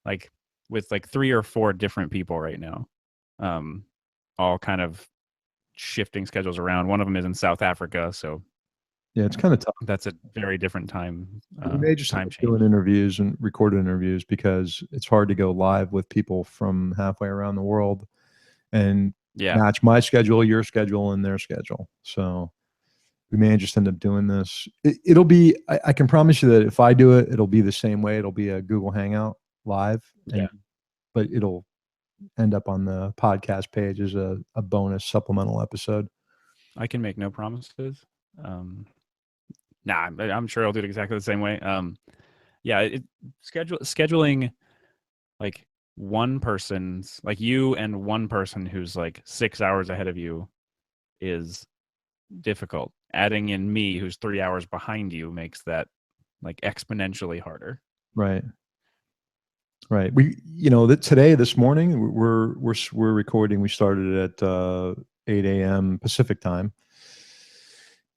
like with like 3 or 4 different people right now, all kind of shifting schedules around. One of them is in South Africa, so Yeah, it's kind of tough. that's a very different time We may just end time up doing change. interviews and recorded interviews because it's hard to go live with people from halfway around the world and Yeah, match my schedule, your schedule, and their schedule. So we may just end up doing this. It'll be, I can promise you that if I do it, it'll be the same way. It'll be a Google Hangout live, yeah. but it'll end up on the podcast page as a bonus supplemental episode. I can make no promises. Nah, I'm sure I'll do it exactly the same way. Yeah, scheduling like one person's like you and one person who's like 6 hours ahead of you is difficult. Adding in me who's 3 hours behind you makes that like exponentially harder. Right. Right. We, that today, this morning, we're recording. We started at 8 a.m. Pacific time,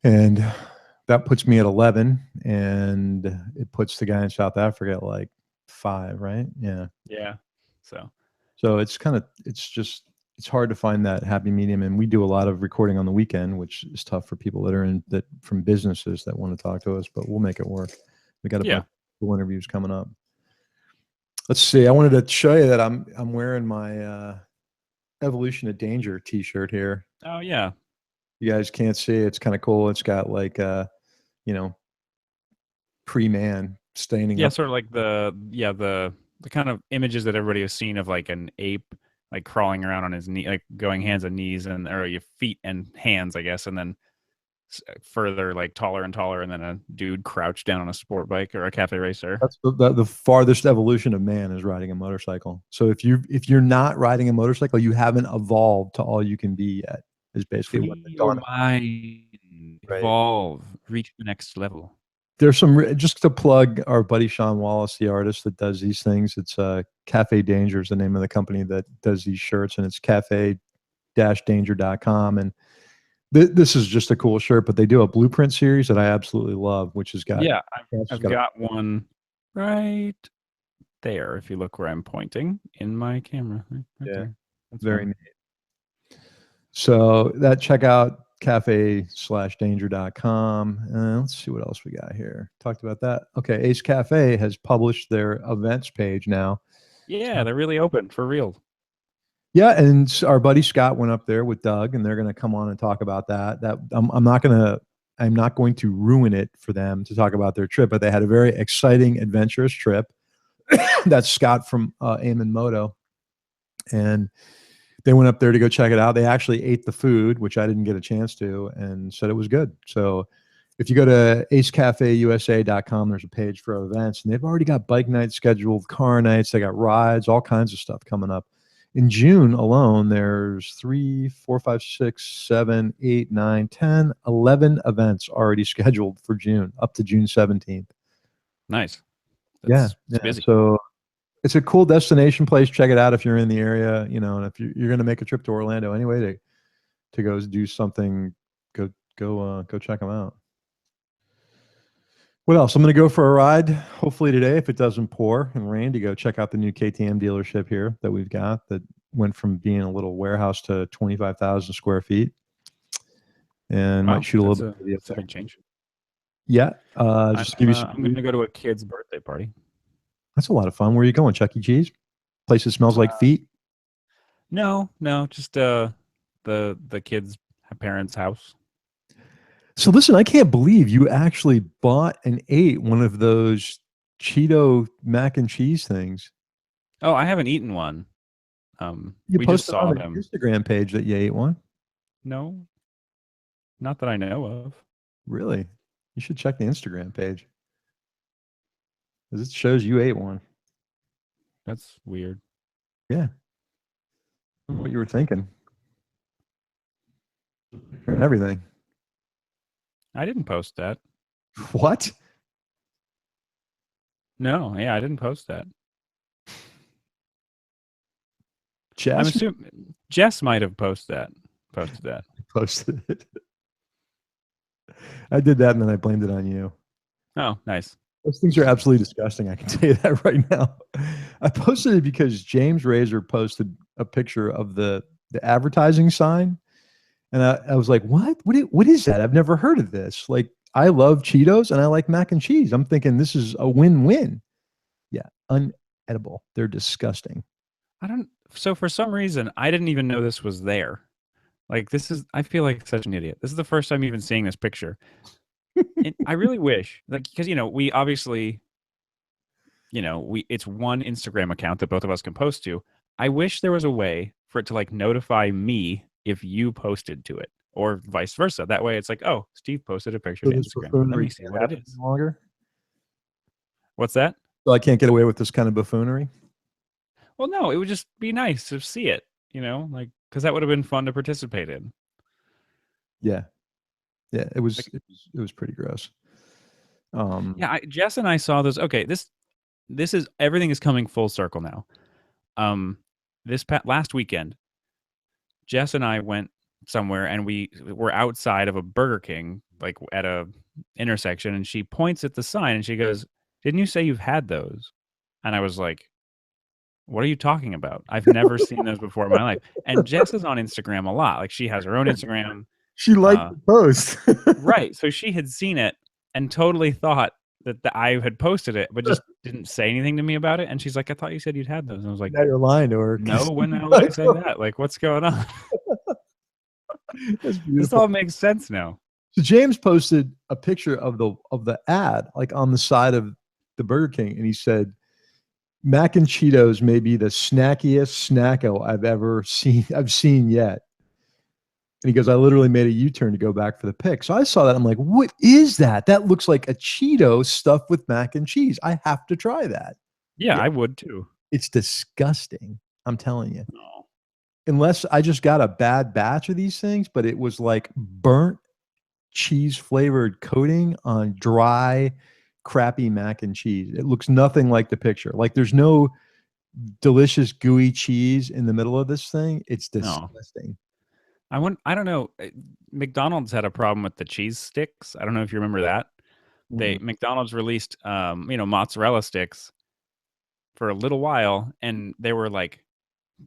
and that puts me at 11, and it puts the guy in South Africa at like 5. Right? Yeah. Yeah. So So it's hard to find that happy medium, and we do a lot of recording on the weekend, which is tough for people that from businesses that want to talk to us. But we'll make it work. We got a bunch of cool interviews coming up. Let's see. I wanted to show you that I'm wearing my Evolution of Danger T-shirt here. Oh yeah. You guys can't see it. It's kind of cool. It's got like pre-man staining. Yeah, Up. sort of like the kind of images that everybody has seen of like an ape like crawling around on his knee, like going hands and knees or your feet and hands, I guess, and then further like taller and taller, and then a dude crouched down on a sport bike or a cafe racer. That's the farthest evolution of man is riding a motorcycle. So if you're not riding a motorcycle, you haven't evolved to all you can be yet. Is basically what Free the your dawn. mind, Right. evolve, reach the next level. There's just to plug our buddy Sean Wallace, the artist that does these things. It's Cafe Danger is the name of the company that does these shirts, and it's cafe-danger.com. And this is just a cool shirt, but they do a blueprint series that I absolutely love, which has got I've got one right there. If you look where I'm pointing in my camera, right there. That's very neat. So check out cafe-danger.com. Let's see what else we got here. Talked about that. Okay, Ace Cafe has published their events page now. Yeah, they're really open for real. Yeah, and our buddy Scott went up there with Doug, and they're going to come on and talk about that. I'm not going to ruin it for them to talk about their trip, but they had a very exciting, adventurous trip. That's Scott from Eamon Moto, and they went up there to go check it out. They actually ate the food, which I didn't get a chance to, and said it was good. So if you go to acecafeusa.com, there's a page for events, and they've already got bike nights scheduled, car nights, they got rides, all kinds of stuff coming up. In June alone, there's 3, 4, 5, 6, 7, 8, 9, 10, 11 events already scheduled for June, up to June 17th. Nice. It's busy. So it's a cool destination place. Check it out if you're in the area, and if you're going to make a trip to Orlando anyway to go do something, go check them out. What else? I'm going to go for a ride, hopefully today, if it doesn't pour and rain, to go check out the new KTM dealership here that we've got that went from being a little warehouse to 25,000 square feet. And might shoot a little bit. That's a big change. Yeah. Just give you I'm going to go to a kid's birthday party. That's a lot of fun. Where are you going? Chuck E. Cheese? Place that smells like feet? No, just the kid's parents' house. So listen, I can't believe you actually bought and ate one of those Cheeto mac and cheese things. Oh, I haven't eaten one. You we posted just saw on them. The Instagram page that you ate one. No, not that I know of. Really? You should check the Instagram page, because it shows you ate one. That's weird. Yeah. What you were thinking. And everything. I didn't post that. What? No, yeah, I didn't post that. I'm Jess assuming Jess might have Posted that. posted it. I did that and then I blamed it on you. Oh, nice. Those things are absolutely disgusting. I can tell you that right now. I posted it because James Razor posted a picture of the advertising sign, and I was like, "What? What is that? I've never heard of this." Like, I love Cheetos and I like mac and cheese. I'm thinking this is a win-win. Yeah, unedible. They're disgusting. I don't. So for some reason, I didn't even know this was there. Like this is. I feel like such an idiot. This is the first time even seeing this picture. And I really wish, like, because we obviously, we it's one Instagram account that both of us can post to. I wish there was a way for it to like notify me if you posted to it, or vice versa. That way, it's like, oh, Steve posted a picture So to this Instagram. Let buffoonery me see can't what it happen is. any longer. What's that? So I can't get away with this kind of buffoonery. Well, no, it would just be nice to see it. Like because that would have been fun to participate in. Yeah, yeah. It was Like, it was pretty gross. yeah, Jess and I saw those. Okay, this is everything is coming full circle now. Um, this last weekend, Jess and I went somewhere and we were outside of a Burger King, like at a intersection, and she points at the sign and she goes, "Didn't you say you've had those?" And I was like, "What are you talking about? I've never seen those before in my life." And Jess is on Instagram a lot. Like she has her own Instagram. She liked Uh, the post. right. So she had seen it and totally thought that I had posted it, but just didn't say anything to me about it. And she's like, "I thought you said you'd had those." And I was like, Now you're lying to her. "No, when the hell did I say that? Like, what's going on?" That's This beautiful. all makes sense now. So James posted a picture of the ad, like on the side of the Burger King, and he said, "Mac and Cheetos may be the snackiest snacko I've seen yet." And he goes, "I literally made a U-turn to go back for the pic." So I saw that. I'm like, "What is that? That looks like a Cheeto stuffed with mac and cheese. I have to try that." Yeah, Yeah, I would too. it's disgusting. I'm telling you. Oh. Unless I just got a bad batch of these things, but it was like burnt cheese flavored coating on dry, crappy mac and cheese. It looks nothing like the picture. Like there's no delicious gooey cheese in the middle of this thing. It's No. disgusting. I don't know. McDonald's had a problem with the cheese sticks. I don't know if you remember that. Mm. McDonald's released mozzarella sticks for a little while, and there were like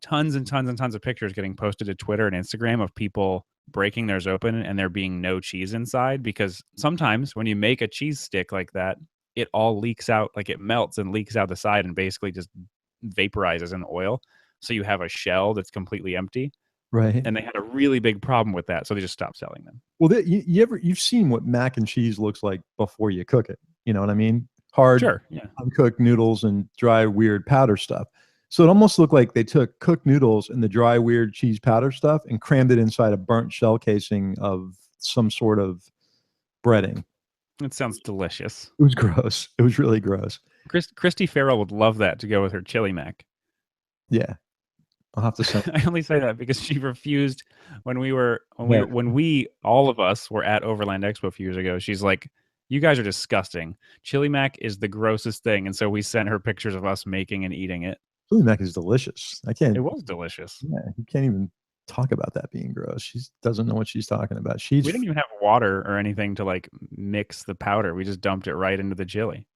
tons and tons and tons of pictures getting posted to Twitter and Instagram of people breaking theirs open and there being no cheese inside, because sometimes when you make a cheese stick like that, it all leaks out, like it melts and leaks out the side and basically just vaporizes in oil. So you have a shell that's completely empty. Right. And they had a really big problem with that, so they just stopped selling them. Well, you've seen what mac and cheese looks like before you cook it. You know what I mean? Hard, Sure, yeah. uncooked noodles and dry, weird powder stuff. So it almost looked like they took cooked noodles and the dry, weird cheese powder stuff and crammed it inside a burnt shell casing of some sort of breading. It sounds delicious. It was gross. It was really gross. Christy Farrell would love that to go with her chili mac. Yeah, I'll have to send. I only say that because she refused when Yeah. we all of us were at Overland Expo a few years ago. She's like, "You guys are disgusting. Chili mac is the grossest thing." And so we sent her pictures of us making and eating it. Chili mac is delicious. I can't. It was delicious. Yeah, you can't even talk about that being gross. She doesn't know what she's talking about. We didn't even have water or anything to like mix the powder. We just dumped it right into the chili.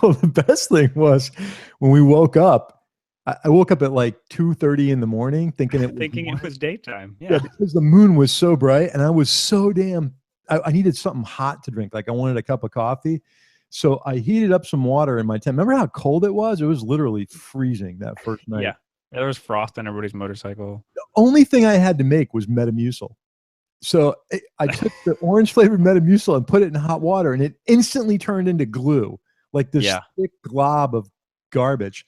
Well, the best thing was when we woke up. I woke up at like 2:30 in the morning, thinking it was Thinking morning. it was daytime. Yeah, Yeah. because the moon was so bright, and I was so damn. I needed something hot to drink. Like I wanted a cup of coffee, so I heated up some water in my tent. Remember how cold it was? It was literally freezing that first night. Yeah. There was frost on everybody's motorcycle. The only thing I had to make was Metamucil. So I took the orange flavored Metamucil and put it in hot water, and it instantly turned into glue, like this Yeah. thick glob of garbage.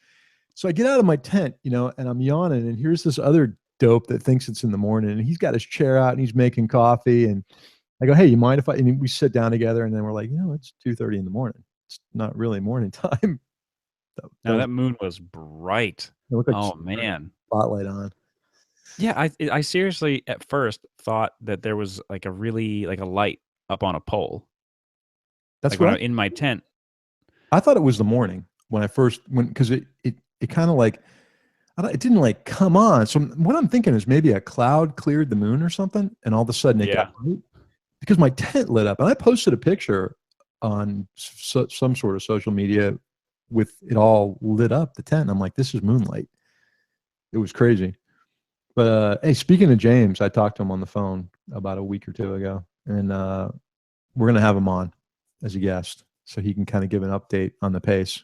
So I get out of my tent, and I'm yawning, and here's this other dope that thinks it's in the morning, and he's got his chair out and he's making coffee, and I go, "Hey, you mind if I?" And we sit down together, and then we're like, it's 2:30 in the morning. It's not really morning time. Now that moon was bright. It looked like Oh man. spotlight on. Yeah, I seriously at first thought that there was like a really like a light up on a pole. That's Like when what I'm in my tent. I thought it was the morning when I first went because it kind of like it didn't like come on. So what I'm thinking is maybe a cloud cleared the moon or something, and all of a sudden it got Yeah. bright because my tent lit up, and I posted a picture on some sort of social media with it all lit up the tent. And I'm like, this is moonlight. It was crazy. But hey, speaking of James, I talked to him on the phone about a week or two ago, and we're gonna have him on as a guest so he can kind of give an update on the pace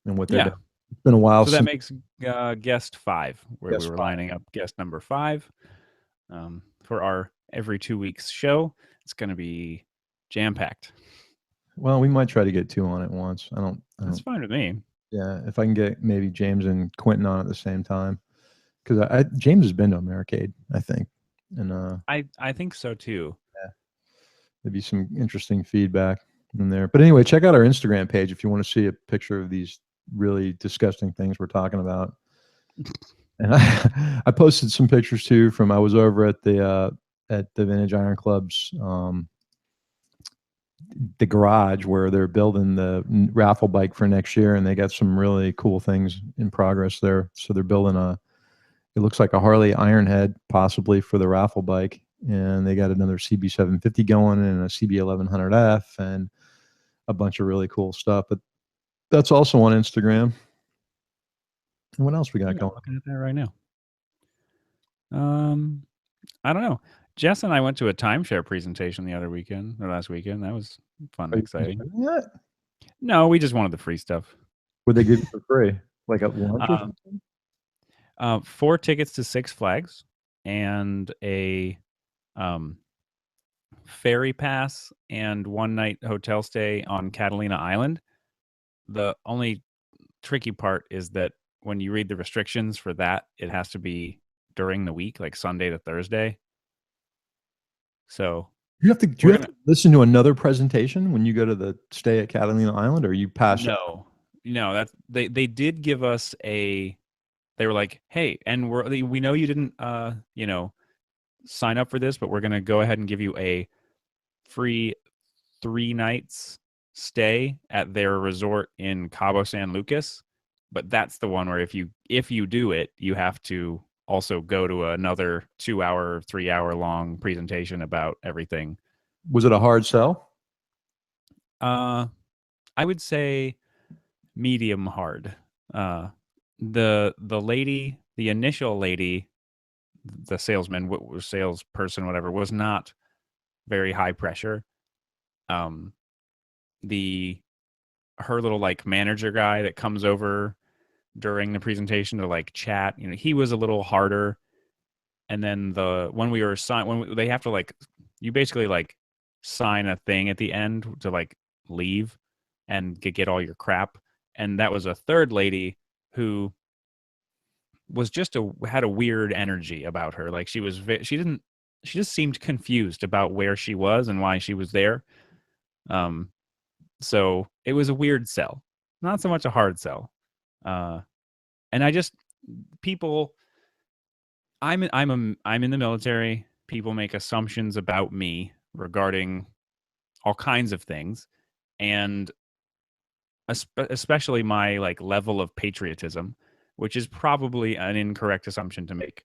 and what they're Yeah. doing. It's been a while So that since makes guest 5, where we guest were spot. lining up guest number 5 for our every 2 weeks show. It's going to be jam packed. Well, we might try to get two on at once. I That's don't. fine with me. Yeah, if I can get maybe James and Quentin on at the same time, because James has been to Americade, I think, and I think so too. yeah, there'd be some interesting feedback in there. But anyway, check out our Instagram page if you want to see a picture of these really disgusting things we're talking about. And I posted some pictures too from I was over at the Vintage Iron Club's the garage where they're building the raffle bike for next year, and they got some really cool things in progress there. So they're building it looks like a Harley Ironhead possibly for the raffle bike, and they got another CB750 going and a CB1100F and a bunch of really cool stuff. But that's also on Instagram. And what else we got Yeah, I'm going? looking at that right now. I don't know. Jess and I went to a timeshare presentation the other weekend or last weekend. That was fun Are and you exciting. considering that? No, we just wanted the free stuff. Would they give you for free, like at lunch or Um, something? 4 tickets to Six Flags and a um, ferry pass and 1 night hotel stay on Catalina Island. The only tricky part is that when you read the restrictions for that, it has to be during the week, like Sunday to Thursday. So Do you we're have gonna to listen to another presentation when you go to the stay at Catalina Island, or you pass it? no, that's they did give us a. They were like, hey, and we know you didn't sign up for this, but we're gonna go ahead and give you a free 3 nights stay at their resort in Cabo San Lucas. But that's the one where if you do it, you have to also go to another 2 hour, 3 hour long presentation about everything. Was it a hard sell? Uh, I would say medium hard. The lady, the initial lady, the salesman, salesperson, whatever, was not very high pressure. Um, the her little like manager guy that comes over during the presentation to like chat, he was a little harder. And then when we were they have to like, you basically like sign a thing at the end to like leave and get all your crap. And that was a third lady who was had a weird energy about her. Like she just seemed confused about where she was and why she was there. Um, so it was a weird sell, not so much a hard sell. And I just people, I'm in the military. People make assumptions about me regarding all kinds of things, and especially my like level of patriotism, which is probably an incorrect assumption to make.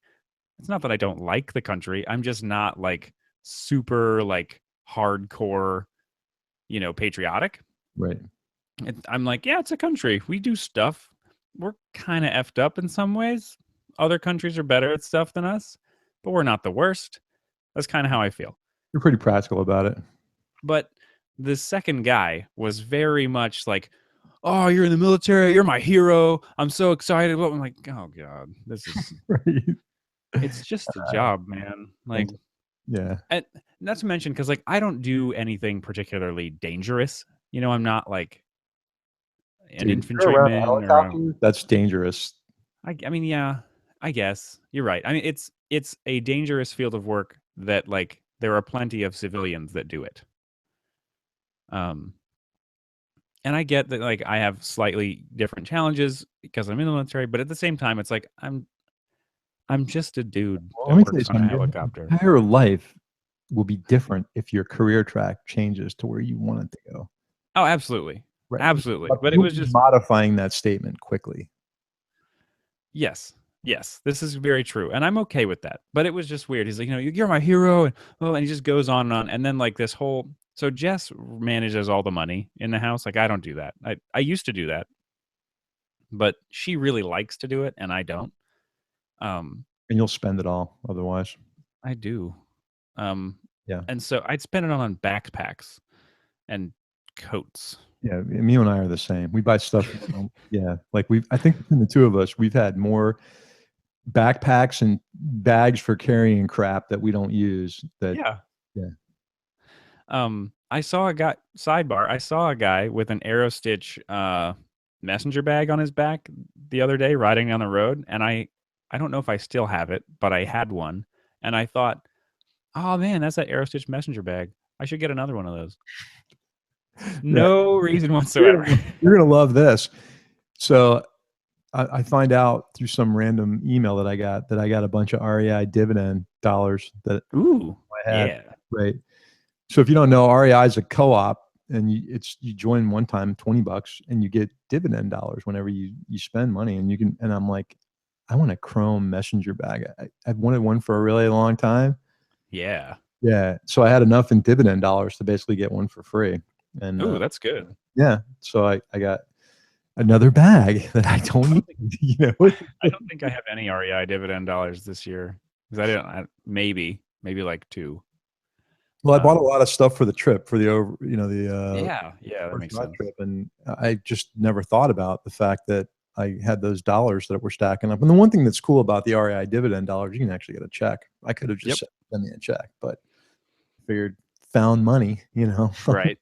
It's not that I don't like the country. I'm just not like super like hardcore, patriotic. Right. I'm like, yeah, it's a country. We do stuff. We're kind of effed up in some ways. Other countries are better at stuff than us, but we're not the worst. That's kind of how I feel. You're pretty practical about it. But the second guy was very much like, "Oh, you're in the military. You're my hero. I'm so excited." I'm like, "Oh God, Right. it's just a job, man." Like, Yeah. and not to mention, because like I don't do anything particularly dangerous. I'm not like an Dude, if you're around a infantryman or helicopter, that's dangerous. I mean, yeah, I guess you're right. I mean, it's a dangerous field of work that like there are plenty of civilians that do it. Um, and I get that like I have slightly different challenges because I'm in the military, but at the same time, it's like I'm just a dude Well, let that me tell you works on a something. Your helicopter. entire life will be different if your career track changes to where you want it to go. Oh, absolutely. Right. Absolutely. But it You'll was be just modifying that statement quickly. yes. Yes, this is very true, and I'm okay with that. But it was just weird. He's like, you're my hero, and oh, and he just goes on and on, and then like this whole. So Jess manages all the money in the house. Like I don't do that. I used to do that, but she really likes to do it, and I don't. Um, And you'll spend it all otherwise. I do. Um, Yeah. and so I'd spend it on backpacks and coats. Yeah. Me and I are the same. We buy stuff. Yeah. Like I think between the two of us, we've had more backpacks and bags for carrying crap that we don't use that. Yeah. Yeah. I saw a guy sidebar. I saw a guy with an Aerostitch messenger bag on his back the other day riding down the road, and I don't know if I still have it, but I had one, and I thought, oh man, that's that Aerostitch messenger bag. I should get another one of those. Yeah. No reason whatsoever. You're gonna love this. So I find out through some random email that I got a bunch of REI dividend dollars that Ooh, I had. yeah. Right. So if you don't know, REI is a co-op, and you join one time, $20, and you get dividend dollars whenever you spend money, and you can. And I'm like, I want a chrome messenger bag. I've wanted one for a really long time. Yeah. Yeah. So I had enough in dividend dollars to basically get one for free. And Ooh, that's good. yeah, so I got another bag that I don't need. I don't think I have any REI dividend dollars this year because maybe like 2. Well, I bought a lot of stuff for the trip for the Yeah, that makes sense. trip, and I just never thought about the fact that I had those dollars that were stacking up. And the one thing that's cool about the REI dividend dollars, you can actually get a check. I could have just sent me a check, but figured found money, Right.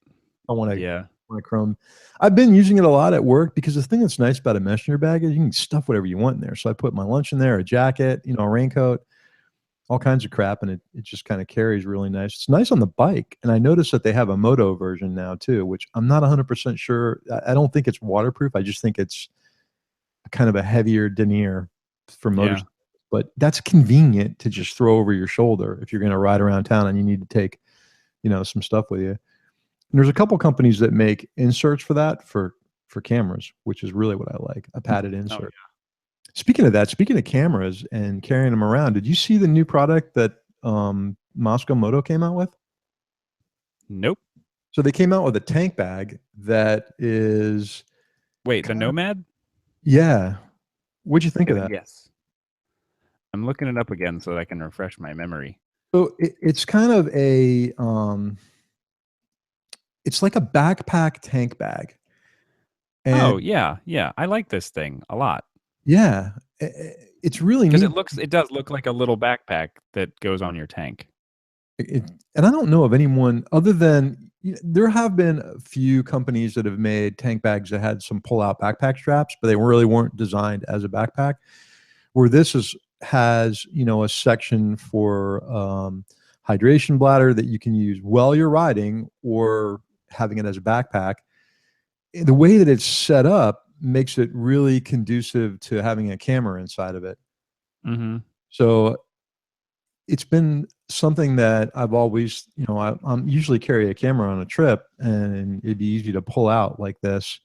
I want to. Yeah. Chrome. I've been using it a lot at work because the thing that's nice about a messenger bag is you can stuff whatever you want in there. So I put my lunch in there, a jacket, a raincoat, all kinds of crap, and it just kind of carries really nice. It's nice on the bike, and I noticed that they have a moto version now too, which I'm not 100% sure. I don't think it's waterproof. I just think it's kind of a heavier denier for motorcycles. But that's convenient to just throw over your shoulder if you're going to ride around town and you need to take, some stuff with you. And there's a couple companies that make inserts for that for cameras, which is really what I like, a padded insert. Oh, yeah. Speaking of cameras and carrying them around, did you see the new product that Moscow Moto came out with? Nope. So they came out with a tank bag that is. Wait, the Nomad? Yeah. What'd you think of that? Yes. I'm looking it up again so that I can refresh my memory. So it's kind of a it's like a backpack tank bag. And yeah. I like this thing a lot. Yeah. It's really neat. Because it does look like a little backpack that goes on your tank. And I don't know of anyone other than there have been a few companies that have made tank bags that had some pull-out backpack straps, but they really weren't designed as a backpack. Where this has a section for hydration bladder that you can use while you're riding or having it as a backpack. The way that it's set up makes it really conducive to having a camera inside of it. Mm-hmm. So it's been something that I've always, I'm usually carry a camera on a trip, and it'd be easy to pull out like this.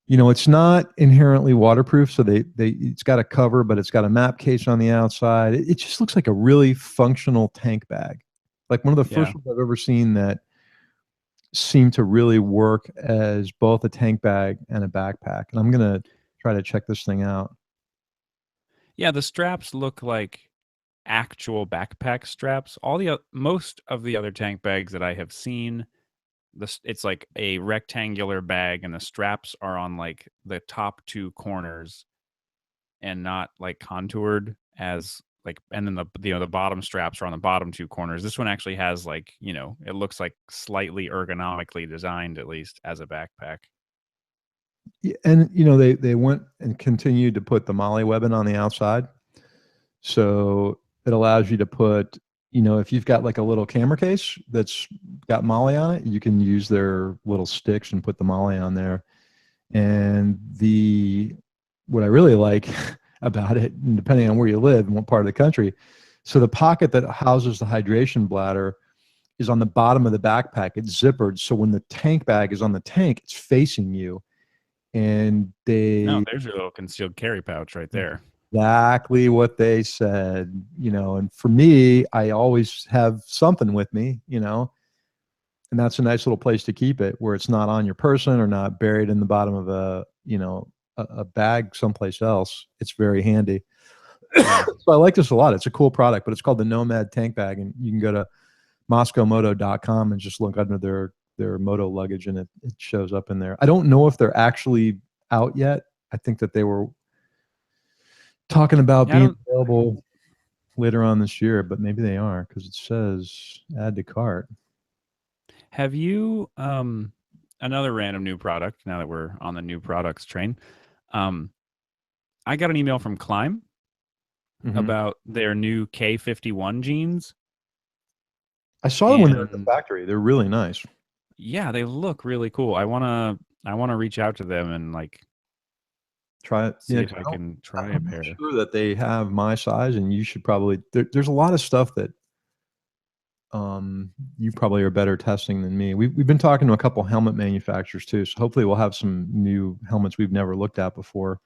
It's not inherently waterproof, so it's got a cover, but it's got a map case on the outside. It just looks like a really functional tank bag, like one of the first ones I've ever seen that seemed to really work as both a tank bag and a backpack. And I'm gonna try to check this thing out. Yeah, the straps look like actual backpack straps. Most of the other tank bags that I have seen, it's like a rectangular bag, and the straps are on like the top 2 corners, and not like contoured as like. And then the bottom straps are on the bottom 2 corners. This one actually has like it looks like slightly ergonomically designed, at least as a backpack. Yeah, and they went and continued to put the MOLLE webbing on the outside, so it allows you to put, if you've got like a little camera case that's got MOLLE on it, you can use their little sticks and put the MOLLE on there. And what I really like, about it, and depending on where you live and what part of the country. So the pocket that houses the hydration bladder is on the bottom of the backpack. It's zippered, so when the tank bag is on the tank, it's facing you. And No, they there's your little concealed carry pouch right there. exactly what they said, and for me, I always have something with me, and that's a nice little place to keep it where it's not on your person or not buried in the bottom of a bag someplace else. It's very handy. So I like this a lot. It's a cool product, but it's called the Nomad Tank Bag, and you can go to moscowmoto.com and just look under their moto luggage, and it shows up in there. I don't know if they're actually out yet. I think that they were talking about being available later on this year, but maybe they are, because it says add to cart. Have you another random new product, now that we're on the new products train? I got an email from Climb about their new K51 jeans. I saw them when they were at the factory. They're really nice. Yeah, they look really cool. I wanna reach out to them and try it. See if I can try a pair. I'm sure that they have my size, and you should probably. There's a lot of stuff that you probably are better testing than me. We've been talking to a couple helmet manufacturers too, so hopefully we'll have some new helmets we've never looked at before.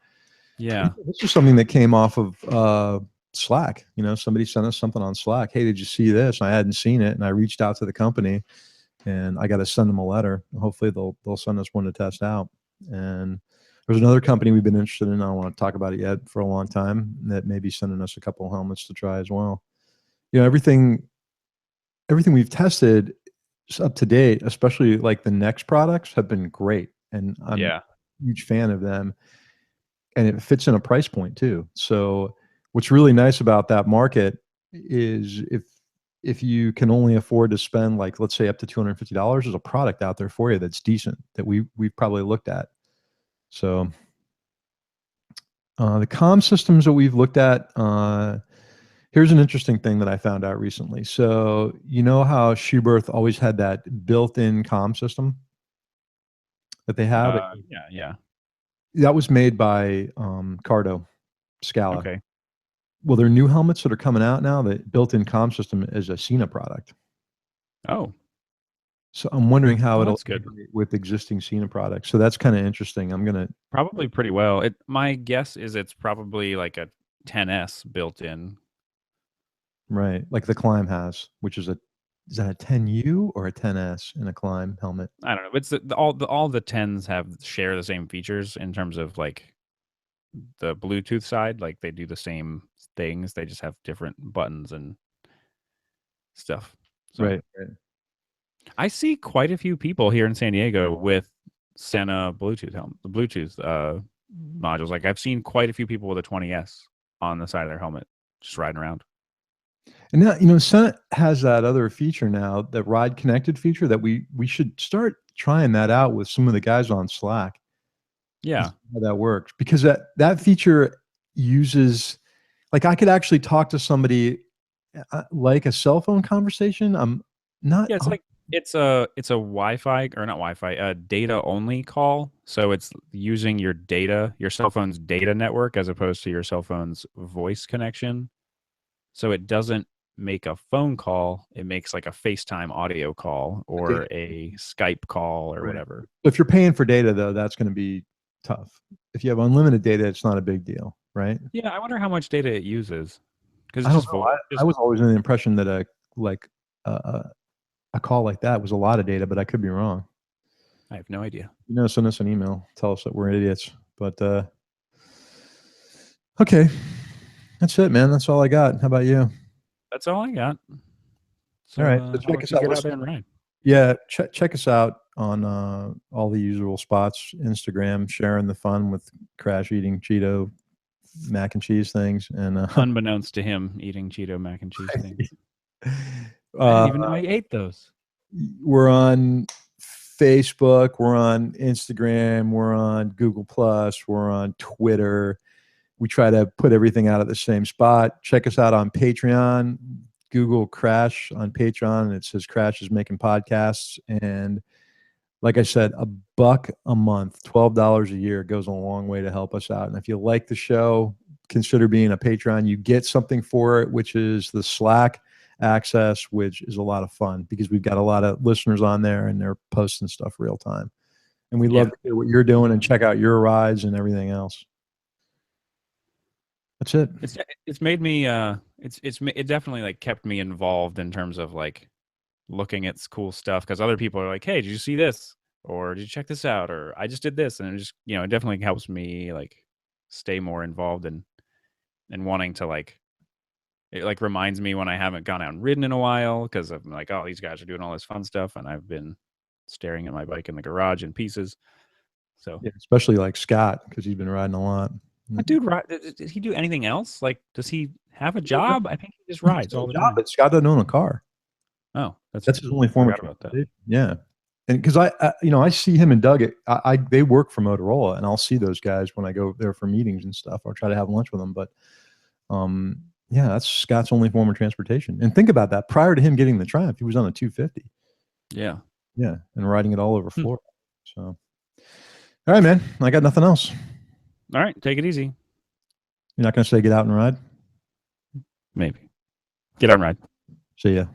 Yeah, this is something that came off of Slack. Somebody sent us something on Slack. Hey, did you see this? And I hadn't seen it, and I reached out to the company, and I got to send them a letter. Hopefully they'll send us one to test out. And there's another company we've been interested in. I don't want to talk about it yet for a long time, that may be sending us a couple of helmets to try as well. Everything we've tested is up to date, especially like the Next products have been great, and I'm a huge fan of them. And it fits in a price point too. So what's really nice about that market is if you can only afford to spend, like, let's say up to $250, there's a product out there for you that's decent, that we've probably looked at. So the comm systems that we've looked at, here's an interesting thing that I found out recently. So how Schuberth always had that built-in comm system that they have? Yeah. That was made by Cardo, Scala. Okay. Well, their new helmets that are coming out now, the built-in comm system is a Sena product. Oh. So I'm wondering how it'll integrate with existing Sena products. So that's kind of interesting. I'm gonna probably pretty well. My guess is it's probably like a 10S built in. Right, like the Climb has, which is is that a 10U or a 10S in a Climb helmet? I don't know. It's all the 10s share the same features in terms of like the Bluetooth side. Like they do the same things. They just have different buttons and stuff. So Right. I see quite a few people here in San Diego with Sena Bluetooth modules. Like I've seen quite a few people with a 20S on the side of their helmet just riding around. And now, Sena has that other feature now, the Ride Connected feature, that we should start trying that out with some of the guys on Slack. Yeah. How that works, because that feature uses, like, I could actually talk to somebody like a cell phone conversation. I'm not. Yeah, it's a Wi-Fi, or not Wi-Fi, a data only call. So it's using your cell phone's data network, as opposed to your cell phone's voice connection. So it doesn't make a phone call. It makes like a FaceTime audio call or a Skype call or whatever. If you're paying for data, though, that's going to be tough. If you have unlimited data, it's not a big deal, right? Yeah, I wonder how much data it uses. Because I was always under the impression that a call like that was a lot of data, but I could be wrong. I have no idea. Send us an email. Tell us that we're idiots. But okay, that's it, man. That's all I got. How about you? That's all I got. So, all right. So check us out. Get out there and ride. Yeah, check us out on all the usual spots. Instagram, sharing the fun with Crash eating Cheeto mac and cheese things, and unbeknownst to him, eating Cheeto mac and cheese things. I didn't even know he ate those. We're on Facebook, we're on Instagram, we're on Google Plus, we're on Twitter. We try to put everything out at the same spot. Check us out on Patreon. Google Crash on Patreon, and it says Crash is making podcasts. And like I said, $1 a month, $12 a year goes a long way to help us out. And if you like the show, consider being a Patreon. You get something for it, which is the Slack access, which is a lot of fun because we've got a lot of listeners on there and they're posting stuff real time. And we love to hear what you're doing and check out your rides and everything else. That's it. It's made me it definitely like kept me involved in terms of like looking at cool stuff, because other people are like, hey, did you see this, or did you check this out, or I just did this, and it just, you know, it definitely helps me like stay more involved and wanting to like, it like reminds me when I haven't gone out and ridden in a while, because I'm like, oh, these guys are doing all this fun stuff and I've been staring at my bike in the garage in pieces. So Yeah, especially like Scott, because he's been riding a lot. that dude, does he do anything else? Like, does he have a job? I think he just rides all the time. But Scott doesn't own a car. Oh, that's his only form of about that. transportation. Yeah, and because I see him and Doug. They work for Motorola, and I'll see those guys when I go there for meetings and stuff. I'll try to have lunch with them, but yeah, that's Scott's only form of transportation. And think about that. Prior to him getting the Triumph, he was on a 250. Yeah, and riding it all over Florida. So, all right, man. I got nothing else. All right, take it easy. You're not going to say get out and ride? Maybe. Get out and ride. See ya.